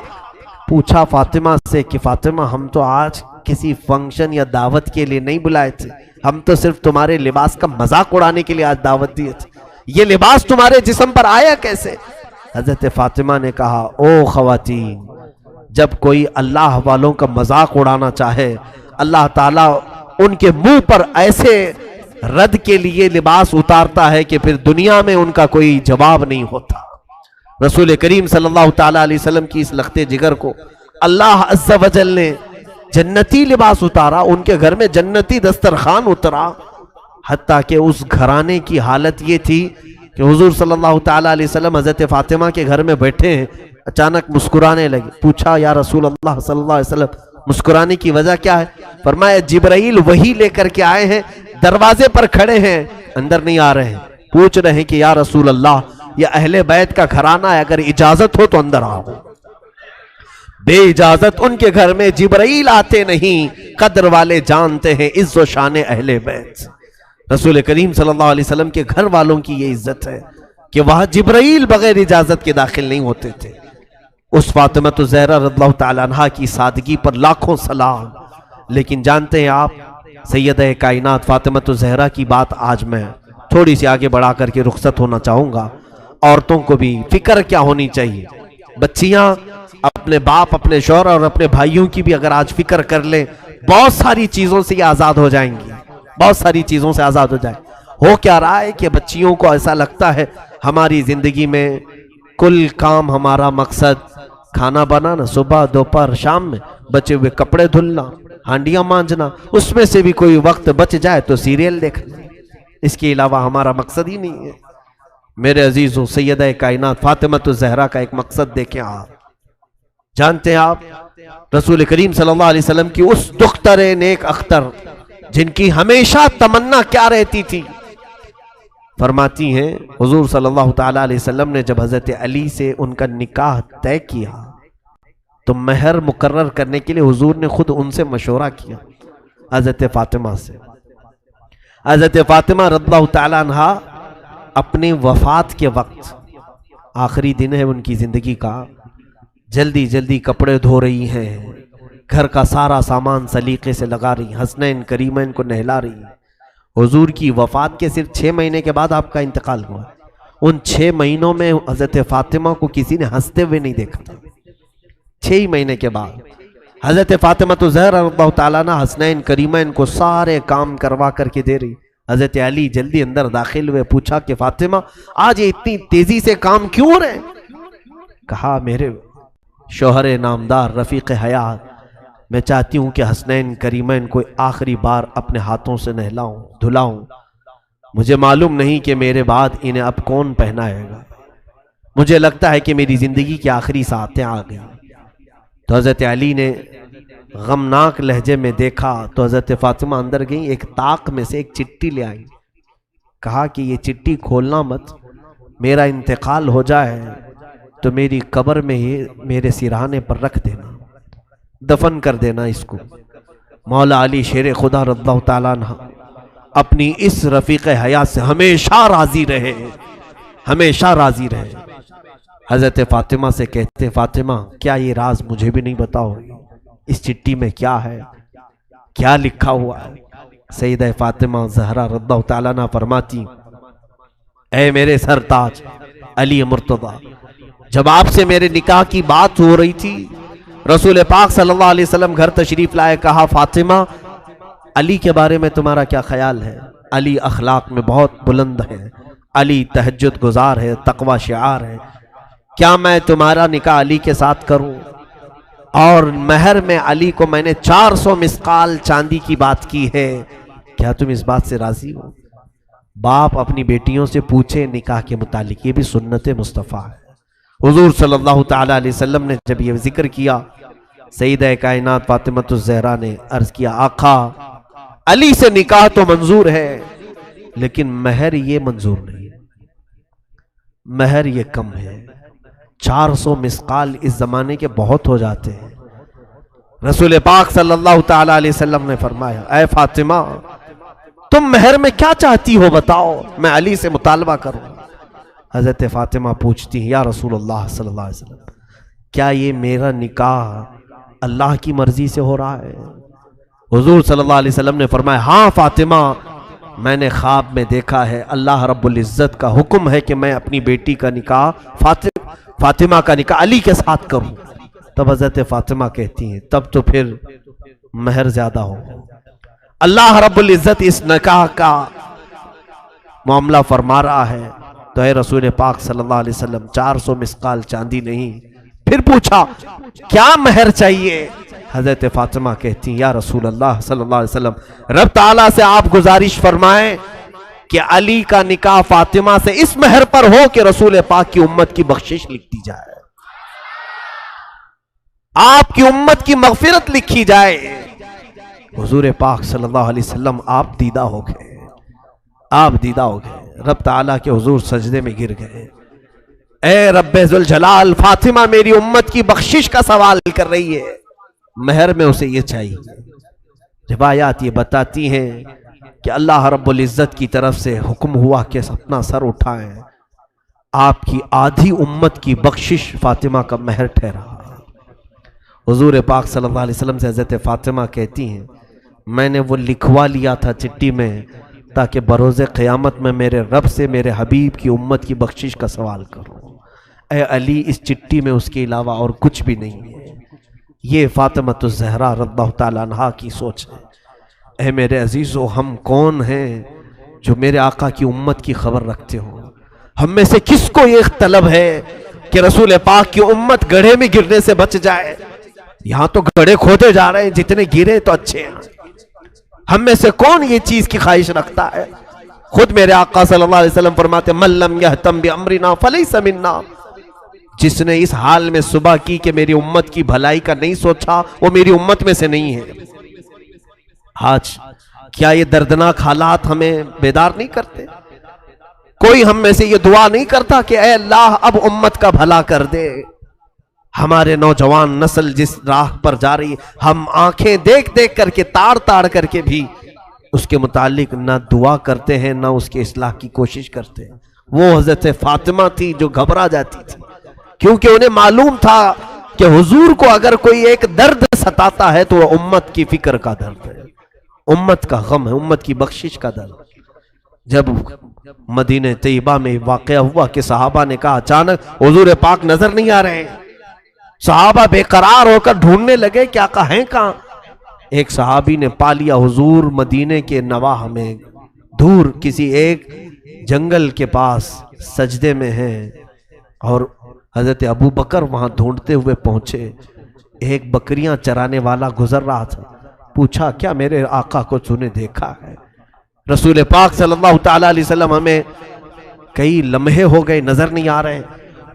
پوچھا فاطمہ سے کہ فاطمہ ہم تو آج کسی فنکشن یا دعوت کے لیے نہیں بلائے تھے، ہم تو صرف تمہارے لباس کا مذاق اڑانے کے لیے آج دعوت دیے تھے، یہ لباس تمہارے جسم پر آیا کیسے؟ حضرت فاطمہ نے کہا او خواتین، جب کوئی اللہ والوں کا مذاق اڑانا چاہے اللہ تعالیٰ ان کے منہ پر ایسے رد کے لیے لباس اتارتا ہے کہ پھر دنیا میں ان کا کوئی جواب نہیں ہوتا. رسول کریم صلی اللہ تعالیٰ علیہ وسلم کی اس لخت جگر کو اللہ عز و جل نے جنتی لباس اتارا، ان کے گھر میں جنتی دسترخوان اترا. حتیٰ کہ اس گھرانے کی حالت یہ تھی کہ حضور صلی اللہ تعالیٰ علیہ وسلم حضرت فاطمہ کے گھر میں بیٹھے ہیں، اچانک مسکرانے لگے. پوچھا یا رسول اللہ صلی اللہ علیہ وسلم مسکرانے کی وجہ کیا ہے؟ فرمایا جبرائیل وہی لے کر کے آئے ہیں، دروازے پر کھڑے ہیں، اندر نہیں آ رہے ہیں. پوچھ رہے ہیں کہ یا رسول اللہ یہ اہل بیت کا گھرانہ ہے، اگر اجازت ہو تو اندر آؤ۔ بے اجازت ان کے گھر میں جبرائیل آتے نہیں، قدر والے جانتے ہیں عز و شان اہل بیت۔ رسول کریم صلی اللہ علیہ وسلم کے گھر والوں کی یہ عزت ہے کہ وہاں جبرائیل بغیر اجازت کے داخل نہیں ہوتے تھے۔ اس فاطمہ الزہرا رضی اللہ تعالیٰ عنہ کی سادگی پر لاکھوں سلام۔ لیکن جانتے ہیں آپ سیدہ کائنات فاطمہ الزہرا کی بات آج میں تھوڑی سی آگے بڑھا کر کے رخصت ہونا چاہوں گا۔ عورتوں کو بھی فکر کیا ہونی چاہیے، بچیاں اپنے باپ، اپنے شوہر اور اپنے بھائیوں کی بھی اگر آج فکر کر لیں، بہت ساری چیزوں سے یہ آزاد ہو جائیں گی، بہت ساری چیزوں سے آزاد ہو جائیں۔ ہو کیا رہا ہے کہ بچیوں کو ایسا لگتا ہے ہماری زندگی میں کل کام ہمارا مقصد کھانا بنانا، صبح دوپہر شام میں بچے ہوئے کپڑے دھلنا، ہانڈیاں مانجنا، اس میں سے بھی کوئی وقت بچ جائے تو سیریل دیکھنا، اس کے علاوہ ہمارا مقصد ہی نہیں ہے۔ میرے عزیزوں، سیدہ کائنات فاطمہ الزہرا کا ایک مقصد دیکھیں آپ۔ جانتے ہیں آپ رسول کریم صلی اللہ علیہ وسلم کی اس دختر نیک اختر جن کی ہمیشہ تمنا کیا رہتی تھی، فرماتی ہیں حضور صلی اللہ تعالیٰ علیہ وسلم نے جب حضرت علی سے ان کا نکاح طے کیا تو مہر مقرر کرنے کے لیے حضور نے خود ان سے مشورہ کیا، حضرت فاطمہ سے۔ حضرت فاطمہ رضی اللہ تعالیٰ عنہ اپنی وفات کے وقت، آخری دن ہے ان کی زندگی کا، جلدی جلدی کپڑے دھو رہی ہیں، گھر کا سارا سامان سلیقے سے لگا رہی، حسنین کریمین کو نہلا رہی۔ حضور کی وفات کے صرف 6 مہینے کے بعد آپ کا انتقال ہوا۔ ان 6 مہینوں میں حضرت فاطمہ کو کسی نے ہنستے ہوئے نہیں دیکھا تھا۔ 6 مہینے کے بعد حضرت فاطمہ الزہرا رضی اللہ تعالیٰ عنہ حسنین کریمین کو سارے کام کروا کر کے دے رہی۔ حضرت علی جلدی اندر داخل ہوئے، پوچھا کہ فاطمہ آج یہ اتنی تیزی سے کام کیوں ہو رہے ہیں؟ کہا میرے شوہر نامدار رفیق حیات، میں چاہتی ہوں کہ حسنین کریمین کو آخری بار اپنے ہاتھوں سے نہلاؤں دھلاؤں، مجھے معلوم نہیں کہ میرے بعد انہیں اب کون پہنائے گا، مجھے لگتا ہے کہ میری زندگی کی آخری ساعتیں آ گئی۔ تو حضرت علی نے غمناک لہجے میں دیکھا تو حضرت فاطمہ اندر گئیں، ایک طاق میں سے ایک چٹی لے آئی، کہا کہ یہ چٹی کھولنا مت، میرا انتقال ہو جائے تو میری قبر میں ہی میرے سرہانے پر رکھ دینا، دفن کر دینا اس کو۔ مولا علی شیر خدا رضی اللہ تعالیٰ عنہ اپنی اس رفیق حیات سے ہمیشہ راضی رہے، ہمیشہ راضی رہے۔ حضرت فاطمہ سے کہتے فاطمہ کیا یہ راز مجھے بھی نہیں بتاؤ، اس چٹی میں کیا ہے، کیا لکھا ہوا ہے؟ سیدہ فاطمہ زہرا رضی اللہ تعالیٰ عنہ فرماتی، اے میرے سرتاج علی مرتضیٰ، جب آپ سے میرے نکاح کی بات ہو رہی تھی، رسول پاک صلی اللہ علیہ وسلم گھر تشریف لائے، کہا فاطمہ علی کے بارے میں تمہارا کیا خیال ہے؟ علی اخلاق میں بہت بلند ہے، علی تہجد گزار ہے، تقوی شعار ہے، کیا میں تمہارا نکاح علی کے ساتھ کروں؟ اور مہر میں علی کو میں نے 400 مسقال چاندی کی بات کی ہے، کیا تم اس بات سے راضی ہو؟ باپ اپنی بیٹیوں سے پوچھے نکاح کے متعلق، یہ بھی سنت مصطفیٰ ہے۔ حضور صلی اللہ تعالیٰ علیہ وسلم نے جب یہ ذکر کیا، سیدہ کائنات فاطمہ الزہرا نے عرض کیا آقا علی سے نکاح تو منظور ہے لیکن مہر یہ منظور نہیں، مہر یہ کم ہے، 400 مسقال اس زمانے کے بہت ہو جاتے ہیں۔ رسول پاک صلی اللہ تعالیٰ علیہ وسلم نے فرمایا اے فاطمہ تم مہر میں کیا چاہتی ہو بتاؤ، میں علی سے مطالبہ کروں۔ حضرت فاطمہ پوچھتی ہیں یا رسول اللہ صلی اللہ علیہ وسلم کیا یہ میرا نکاح اللہ کی مرضی سے ہو رہا ہے؟ حضور صلی اللہ علیہ وسلم نے فرمایا ہاں فاطمہ، میں نے خواب میں دیکھا ہے اللہ رب العزت کا حکم ہے کہ میں اپنی بیٹی کا نکاح فاطمہ کا نکاح علی کے ساتھ کروں۔ تب حضرت فاطمہ کہتی ہیں تب تو پھر مہر زیادہ ہو، اللہ رب العزت اس نکاح کا معاملہ فرما رہا ہے تو اے رسول پاک صلی اللہ علیہ وسلم 400 مسقال چاندی نہیں۔ پھر پوچھا کیا مہر چاہیے؟ حضرت فاطمہ کہتی یا رسول اللہ صلی اللہ علیہ وسلم رب تعالیٰ سے آپ گزارش فرمائیں کہ علی کا نکاح فاطمہ سے اس مہر پر ہو کہ رسول پاک کی امت کی بخشش لکھ دی جائے، آپ کی امت کی مغفرت لکھی جائے۔ حضور پاک صلی اللہ علیہ وسلم آپ دیدہ ہو گئے، آپ دیدہ ہو گئے، رب تعالیٰ کے حضور سجدے میں گر گئے، اے رب ذوالجلال، فاطمہ میری امت کی بخشش کا سوال کر رہی ہے، مہر میں اسے یہ چاہیے۔ روایات یہ بتاتی ہیں کہ اللہ رب العزت کی طرف سے حکم ہوا کہ اپنا سر اٹھائیں، آپ کی آدھی امت کی بخشش فاطمہ کا مہر ٹھہرا۔ حضور پاک صلی اللہ علیہ وسلم سے حضرت فاطمہ کہتی ہیں میں نے وہ لکھوا لیا تھا چٹھی میں تاکہ بروز قیامت میں میرے رب سے میرے حبیب کی امت کی بخشش کا سوال کروں۔ اے علی، اس چٹھی میں اس کے علاوہ اور کچھ بھی نہیں ہے۔ یہ فاطمہ الزہرا رضی اللہ تعالیٰ عنہا کی سوچ ہے۔ اے میرے عزیزو، ہم کون ہیں جو میرے آقا کی امت کی خبر رکھتے ہوں؟ ہم میں سے کس کو یہ طلب ہے کہ رسول پاک کی امت گڑھے میں گرنے سے بچ جائے؟ یہاں تو گڑھے کھودے جا رہے ہیں، جتنے گرے تو اچھے ہیں۔ ہم میں سے کون یہ چیز کی خواہش رکھتا ہے؟ خود میرے آقا صلی اللہ علیہ وسلم فرماتے من لم یہتم بامرنا فلیس منا، جس نے اس حال میں صبح کی کہ میری امت کی بھلائی کا نہیں سوچا، وہ میری امت میں سے نہیں ہے۔ آج کیا یہ دردناک حالات ہمیں بیدار نہیں کرتے؟ کوئی ہم میں سے یہ دعا نہیں کرتا کہ اے اللہ اب امت کا بھلا کر دے؟ ہمارے نوجوان نسل جس راہ پر جا رہی ہے، ہم آنکھیں دیکھ دیکھ کر کے تاڑ تاڑ کر کے بھی اس کے متعلق نہ دعا کرتے ہیں نہ اس کے اصلاح کی کوشش کرتے ہیں۔ وہ حضرت فاطمہ تھی جو گھبرا جاتی تھی، کیونکہ انہیں معلوم تھا کہ حضور کو اگر کوئی ایک درد ستاتا ہے تو وہ امت کی فکر کا درد ہے، امت کا غم ہے، امت کی بخشش کا درد۔ جب مدینہ طیبہ میں واقعہ ہوا کہ صحابہ نے کہا اچانک حضور پاک نظر نہیں آ رہے ہیں، صحابہ بے قرار ہو کر ڈھونڈنے لگے کہ آقا ہیں کہاں؟ ایک صحابی نے پا لیا حضور مدینے کے نواح میں دور کسی ایک جنگل کے پاس سجدے میں ہیں، اور حضرت ابو بکر وہاں ڈھونڈتے ہوئے پہنچے۔ ایک بکریاں چرانے والا گزر رہا تھا، پوچھا کیا میرے آقا کو تو نے دیکھا ہے؟ رسول پاک صلی اللہ تعالیٰ علیہ وسلم ہمیں کئی لمحے ہو گئے نظر نہیں آ رہے۔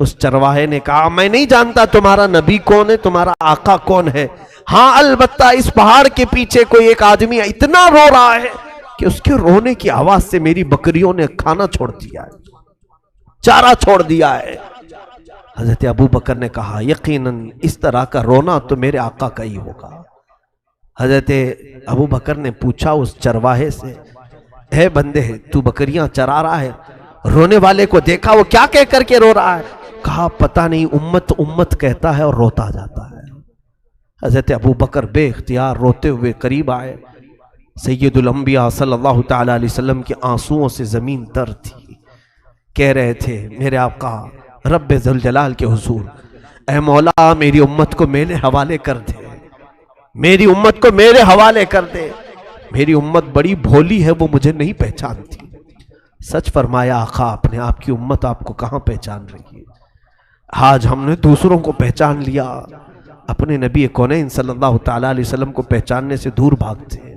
اس چرواہے نے کہا میں نہیں جانتا تمہارا نبی کون ہے، تمہارا آقا کون ہے، ہاں البتہ اس پہاڑ کے پیچھے کوئی ایک آدمی اتنا رو رہا ہے کہ اس کے رونے کی آواز سے میری بکریوں نے کھانا چھوڑ دیا ہے، چارہ چھوڑ دیا ہے۔ حضرت ابو بکر نے کہا یقیناً اس طرح کا رونا تو میرے آقا کا ہی ہوگا۔ حضرت ابو بکر نے پوچھا اس چرواہے سے اے بندے تو بکریاں چرا رہا ہے، رونے والے کو دیکھا وہ کیا کہہ کر کے رو رہا ہے؟ کہا پتہ نہیں، امت امت کہتا ہے اور روتا جاتا ہے۔ حضرت ابو بکر بے اختیار روتے ہوئے قریب آئے۔ سید الانبیاء صلی اللہ تعالیٰ علیہ وسلم کے آنسوؤں سے زمین تر تھی، کہہ رہے تھے میرے آقا رب ذوالجلال کے حضور، اے مولا میری امت کو میرے حوالے کر دے، میری امت کو میرے حوالے کر دے، میری امت بڑی بھولی ہے، وہ مجھے نہیں پہچانتی۔ سچ فرمایا آقا، اپنے آپ کی امت آپ کو کہاں پہچان رہی ہے؟ آج ہم نے دوسروں کو پہچان لیا، اپنے نبی کونین صلی اللہ تعالیٰ علیہ وسلم کو پہچاننے سے دور بھاگتے ہیں۔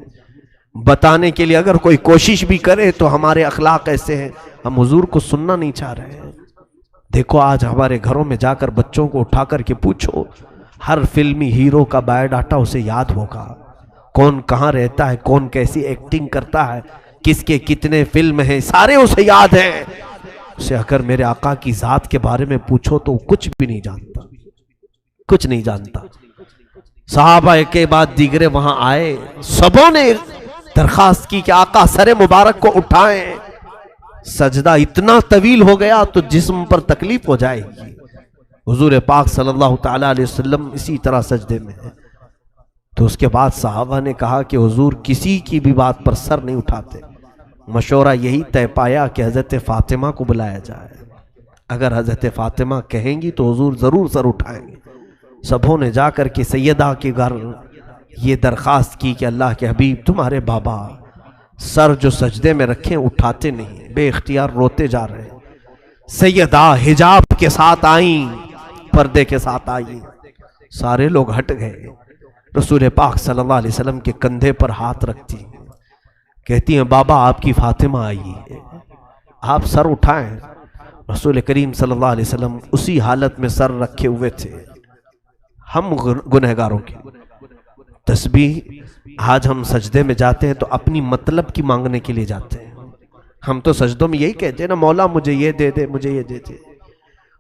بتانے کے لیے اگر کوئی کوشش بھی کرے تو ہمارے اخلاق ایسے ہیں، ہم حضور کو سننا نہیں چاہ رہے ہیں۔ دیکھو آج ہمارے گھروں میں جا کر بچوں کو اٹھا کر کے پوچھو، ہر فلمی ہیرو کا بایو ڈاٹا اسے یاد ہوگا، کون کہاں رہتا ہے، کون کیسی ایکٹنگ کرتا ہے، کس کے کتنے فلم ہیں، سارے اسے یاد ہیں۔ اسے اگر میرے آقا کی ذات کے بارے میں پوچھو تو کچھ بھی نہیں جانتا، کچھ نہیں جانتا۔ صحابہ کے بعد دیگرے وہاں آئے، سبوں نے درخواست کی کہ آقا سر مبارک کو اٹھائیں، سجدہ اتنا طویل ہو گیا تو جسم پر تکلیف ہو جائے گی۔ حضور پاک صلی اللہ تعالیٰ علیہ وسلم اسی طرح سجدے میں ہیں۔ تو اس کے بعد صحابہ نے کہا کہ حضور کسی کی بھی بات پر سر نہیں اٹھاتے، مشورہ یہی طے پایا کہ حضرت فاطمہ کو بلایا جائے، اگر حضرت فاطمہ کہیں گی تو حضور ضرور سر اٹھائیں گے۔ سبوں نے جا کر کے سیدہ کے گھر یہ درخواست کی کہ اللہ کے حبیب تمہارے بابا سر جو سجدے میں رکھیں اٹھاتے نہیں، بے اختیار روتے جا رہے ہیں۔ سیدہ حجاب کے ساتھ آئیں، پردے کے ساتھ آئیں، سارے لوگ ہٹ گئے۔ رسول پاک صلی اللہ علیہ وسلم کے کندھے پر ہاتھ رکھتی ہیں، کہتی ہیں بابا آپ کی فاطمہ آئی ہے، آپ سر اٹھائیں۔ رسول کریم صلی اللہ علیہ وسلم اسی حالت میں سر رکھے ہوئے تھے۔ ہم گنہگاروں کی تسبیح، آج ہم سجدے میں جاتے ہیں تو اپنی مطلب کی مانگنے کے لیے جاتے ہیں۔ ہم تو سجدوں میں یہی کہتے ہیں نا مولا مجھے یہ دے دے، مجھے یہ دے دے۔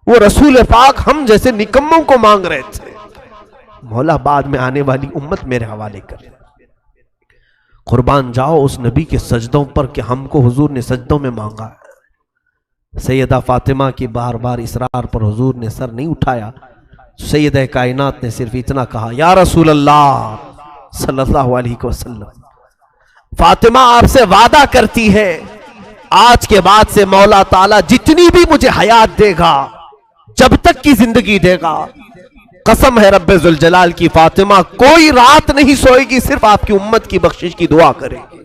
وہ رسول پاک ہم جیسے نکموں کو مانگ رہے تھے. مولا بعد میں آنے والی امت میرے حوالے کر. قربان جاؤ اس نبی کے سجدوں پر کہ ہم کو حضور نے سجدوں میں مانگا ہے. سیدہ فاطمہ کی بار بار اصرار پر حضور نے سر نہیں اٹھایا. سیدہ کائنات نے صرف اتنا کہا یا رسول اللہ صلی اللہ علیہ وسلم، فاطمہ آپ سے وعدہ کرتی ہے آج کے بعد سے مولا تعالیٰ جتنی بھی مجھے حیات دے گا، جب تک کی زندگی دے گا، قسم ہے رب ذوالجلال کی، فاطمہ کوئی رات نہیں سوئے گی صرف آپ کی امت کی بخشش کی دعا کرے گی.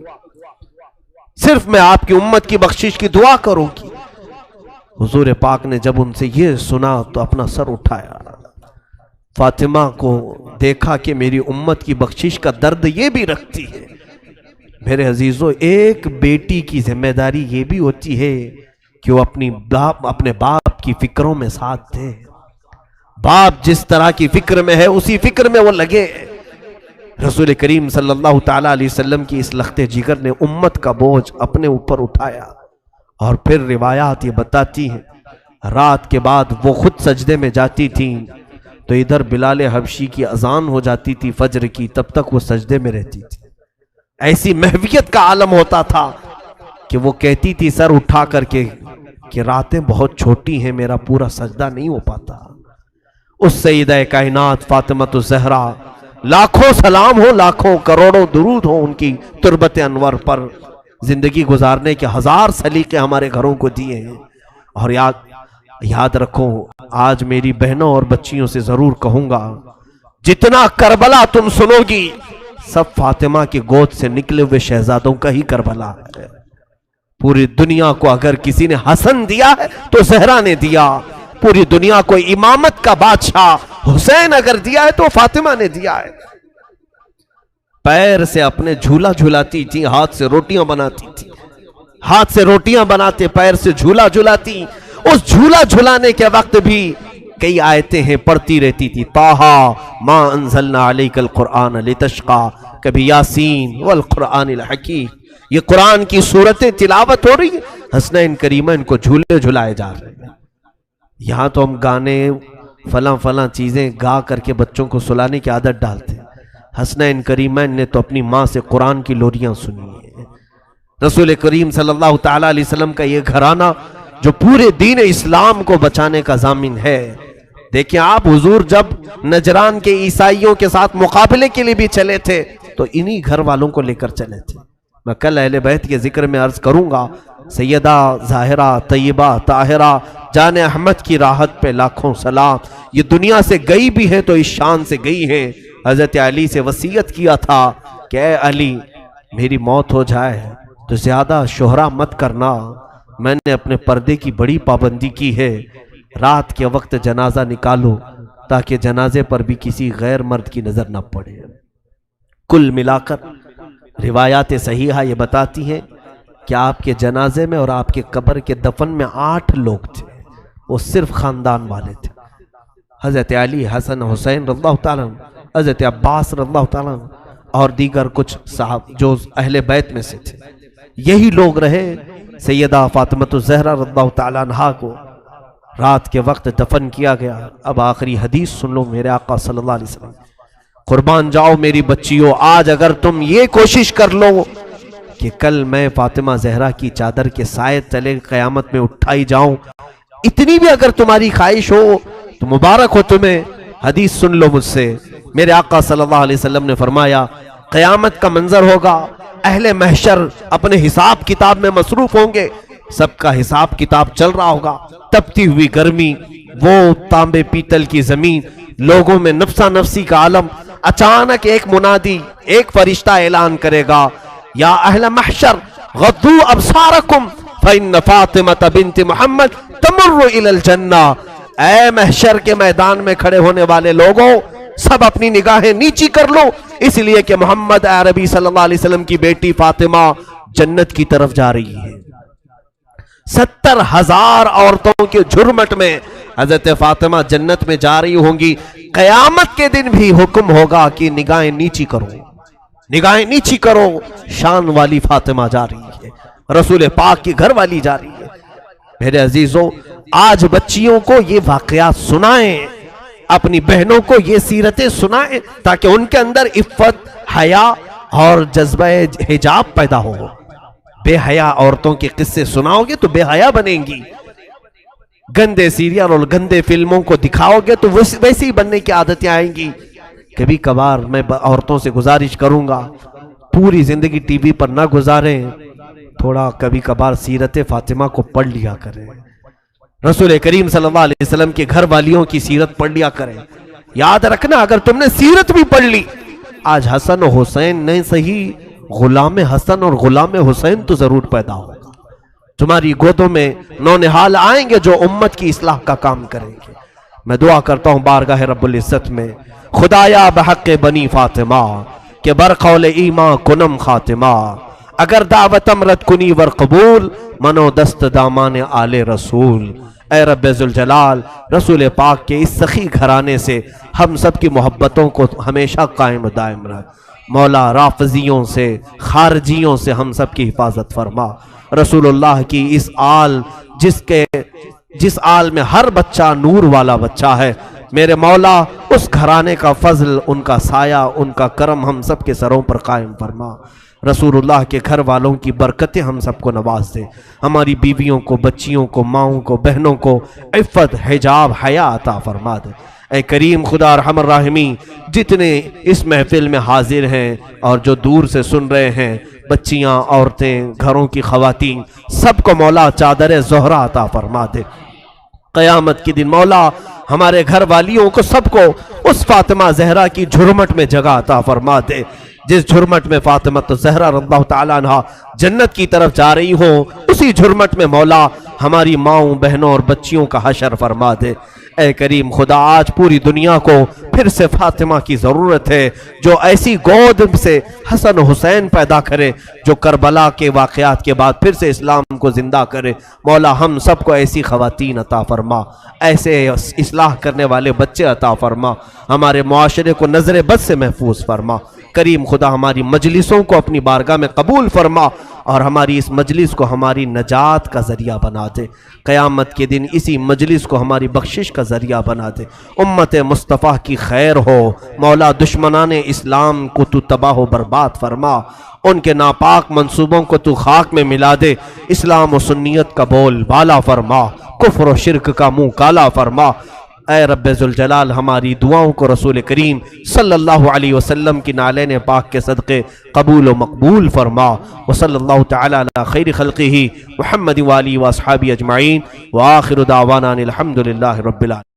صرف میں آپ کی امت کی بخشش کی دعا کروں گی. حضور پاک نے جب ان سے یہ سنا تو اپنا سر اٹھایا. فاطمہ کو دیکھا کہ میری امت کی بخشش کا درد یہ بھی رکھتی ہے. میرے عزیزو، ایک بیٹی کی ذمہ داری یہ بھی ہوتی ہے کہ وہ اپنے باپ کی فکروں میں ساتھ دے. باپ جس طرح کی فکر میں ہے اسی فکر میں وہ لگے. رسول کریم صلی اللہ تعالیٰ علیہ وسلم کی اس لخت جگر نے امت کا بوجھ اپنے اوپر اٹھایا. اور پھر روایات یہ بتاتی ہیں رات کے بعد وہ خود سجدے میں جاتی تھیں تو ادھر بلال حبشی کی اذان ہو جاتی تھی فجر کی، تب تک وہ سجدے میں رہتی تھی. ایسی محویت کا عالم ہوتا تھا کہ وہ کہتی تھی سر اٹھا کر کے کہ راتیں بہت چھوٹی ہیں، میرا پورا سجدہ نہیں ہو پاتا. اس سیدہ کائنات فاطمہ الزہرا، لاکھوں سلام ہو، لاکھوں کروڑوں درود ہو ان کی تربت انور پر. زندگی گزارنے کے ہزار سلیقے ہمارے گھروں کو دیے ہیں. اور یاد رکھو، آج میری بہنوں اور بچیوں سے ضرور کہوں گا، جتنا کربلا تم سنو گی سب فاطمہ کی گود سے نکلے ہوئے شہزادوں کا ہی کربلا ہے. پوری دنیا کو اگر کسی نے حسن دیا ہے تو زہرا نے دیا. پوری دنیا کو امامت کا بادشاہ حسین اگر دیا ہے تو فاطمہ نے دیا ہے. پیر سے اپنے جھولا جھولاتی تھی، ہاتھ سے روٹیاں بناتی تھی، ہاتھ سے روٹیاں بناتے پیر سے جھولا جھولاتی. اس جھولا جھولانے کے وقت بھی کئی آیتیں ہیں پڑھتی رہتی تھی. طٰہٰ ما انزلنا علیک القرآن لتشقیٰ، کبھی یاسین والقرآن الحکیم. یہ قرآن کی صورتیں تلاوت ہو رہی ہیں، حسنین کریمین کو جھولے جھلائے جا رہے ہیں. یہاں تو ہم گانے فلاں فلاں چیزیں گا کر کے بچوں کو سلانے کی عادت ڈالتے ہیں. حسنین کریمین نے تو اپنی ماں سے قرآن کی لوریاں سنی ہیں. رسول کریم صلی اللہ تعالیٰ علیہ وسلم کا یہ گھرانہ جو پورے دین اسلام کو بچانے کا ضامن ہے. دیکھیں آپ حضور جب نجران کے عیسائیوں کے ساتھ مقابلے کے لیے بھی چلے تھے تو انہی گھر والوں کو لے کر چلے تھے. میں کل اہل بیت کے ذکر میں عرض کروں گا، سیدہ ظاہرہ طیبہ طاہرہ جان احمد کی راحت پہ لاکھوں سلام. یہ دنیا سے گئی بھی ہے تو اس شان سے گئی ہے. حضرت علی سے وصیت کیا تھا کہ اے علی میری موت ہو جائے تو زیادہ شہرا مت کرنا. میں نے اپنے پردے کی بڑی پابندی کی ہے، رات کے وقت جنازہ نکالو تاکہ جنازے پر بھی کسی غیر مرد کی نظر نہ پڑے. کل ملا کر روایات صحیحہ یہ بتاتی ہیں کہ آپ کے جنازے میں اور آپ کے قبر کے دفن میں 8 لوگ تھے، وہ صرف خاندان والے تھے. حضرت علی، حسن، حسین رضی اللہ تعالیٰ عنہ، حضرت عباس رضی اللہ تعالیٰ عنہ اور دیگر کچھ صاحب جو اہل بیت میں سے تھے. یہی لوگ رہے. سیدہ فاطمہ الزہرا رضی اللہ تعالیٰ عنہا کو رات کے وقت دفن کیا گیا. اب آخری حدیث سن لو میرے آقا صلی اللہ علیہ وسلم. قربان جاؤ میری بچیوں، آج اگر تم یہ کوشش کر لو کہ کل میں فاطمہ زہرا کی چادر کے سائے تلے قیامت میں اٹھائی جاؤں، اتنی بھی اگر تمہاری خواہش ہو تو مبارک ہو تمہیں. حدیث سن لو مجھ سے. میرے آقا صلی اللہ علیہ وسلم نے فرمایا قیامت کا منظر ہوگا، اہل محشر اپنے حساب کتاب میں مصروف ہوں گے، سب کا حساب کتاب چل رہا ہوگا. تپتی ہوئی گرمی، وہ تانبے پیتل کی زمین، لوگوں میں نفسا نفسی کا عالم. اچانک ایک منادی، ایک فرشتہ اعلان کرے گا یا اہل محشر غضوا ابصارکم فإن فاطمہ بنت محمد تمر الی الجنہ. اے محشر کے میدان میں کھڑے ہونے والے لوگوں، سب اپنی نگاہیں نیچی کر لو، اس لیے کہ محمد عربی صلی اللہ علیہ وسلم کی بیٹی فاطمہ جنت کی طرف جا رہی ہے. 70,000 عورتوں کے جھرمٹ میں حضرت فاطمہ جنت میں جا رہی ہوں گی. قیامت کے دن بھی حکم ہوگا کہ نگاہیں نیچی کرو، نگاہیں نیچی کرو. شان والی فاطمہ جا رہی ہے، رسول پاک کی گھر والی جا رہی ہے. میرے عزیزوں، آج بچیوں کو یہ واقعات سنائیں، اپنی بہنوں کو یہ سیرتیں سنائیں، تاکہ ان کے اندر عفت، حیا اور جذبہ حجاب پیدا ہو۔ بے حیا عورتوں کے قصے سناؤ گے تو بے حیا بنیں گی، گندے سیریل اور گندے فلموں کو دکھاؤ گے تو ویسے ہی بننے کی عادتیں آئیں گی۔ کبھی کبھار میں عورتوں سے گزارش کروں گا، پوری زندگی ٹی وی پر نہ گزاریں، تھوڑا کبھی کبھار سیرت فاطمہ کو پڑھ لیا کریں، رسول کریم صلی اللہ علیہ وسلم کے گھر والیوں کی سیرت پڑھ لیا کریں۔ یاد رکھنا، اگر تم نے سیرت بھی پڑھ لی، آج حسن و حسین نہیں صحیح، غلام حسن اور غلام حسین تو ضرور پیدا ہوگا، تمہاری گودوں میں نونہال آئیں گے جو امت کی اصلاح کا کام کریں گے۔ میں دعا کرتا ہوں بارگاہ رب العزت میں، خدایا بحق بنی فاطمہ کہ برقول ایمان کنم خاتمہ، اگر دعوتم رد کنی ور قبول، منو دست دامان آل رسول۔ اے رب ذوالجلال، رسول پاک کے اس سخی گھرانے سے ہم سب کی محبتوں کو ہمیشہ قائم و دائم رکھ۔ مولا رافضیوں سے، خارجیوں سے ہم سب کی حفاظت فرما۔ رسول اللہ کی اس آل جس آل میں ہر بچہ نور والا بچہ ہے، میرے مولا اس گھرانے کا فضل، ان کا سایہ، ان کا کرم ہم سب کے سروں پر قائم فرما۔ رسول اللہ کے گھر والوں کی برکتیں ہم سب کو نواز دے، ہماری بیویوں کو، بچیوں کو، ماؤں کو، بہنوں کو عفت، حجاب، حیا عطا فرما دے۔ اے کریم خدا ارحم الراحمین، جتنے اس محفل میں حاضر ہیں اور جو دور سے سن رہے ہیں، بچیاں، عورتیں، گھروں کی خواتین، سب کو مولا چادر زہرہ عطا فرما دے۔ قیامت کے دن مولا ہمارے گھر والیوں کو سب کو اس فاطمہ زہرا کی جھرمٹ میں جگہ عطا فرما دے، جس جھرمٹ میں فاطمہ زہرا رضی اللہ تعالیٰ عنہ جنت کی طرف جا رہی ہوں، اسی جھرمٹ میں مولا ہماری ماؤں، بہنوں اور بچیوں کا حشر فرما دے۔ اے کریم خدا، آج پوری دنیا کو پھر سے فاطمہ کی ضرورت ہے، جو ایسی گود سے حسن و حسین پیدا کرے، جو کربلا کے واقعات کے بعد پھر سے اسلام کو زندہ کرے۔ مولا ہم سب کو ایسی خواتین عطا فرما، ایسے اصلاح کرنے والے بچے عطا فرما، ہمارے معاشرے کو نظر بد سے محفوظ فرما۔ کریم خدا، ہماری مجلسوں کو اپنی بارگاہ میں قبول فرما، اور ہماری اس مجلس کو ہماری نجات کا ذریعہ بنا دے۔ قیامت کے دن اسی مجلس کو ہماری بخشش کا ذریعہ بنا دے۔ امت مصطفیٰ کی خیر ہو مولا، دشمنان اسلام کو تو تباہ و برباد فرما، ان کے ناپاک منصوبوں کو تو خاک میں ملا دے، اسلام و سنیت کا بول بالا فرما، کفر و شرک کا منہ کالا فرما۔ اے رب ذوالجلال، ہماری دعاؤں کو رسول کریم صلی اللہ علیہ وسلم کی نالین پاک کے صدقے قبول و مقبول فرما۔ وصلی اللہ تعالی علی خیر خلقہ محمد و آلہ و اصحابہ اجمعین، وآخر دعوانا الحمدللہ رب العالمین۔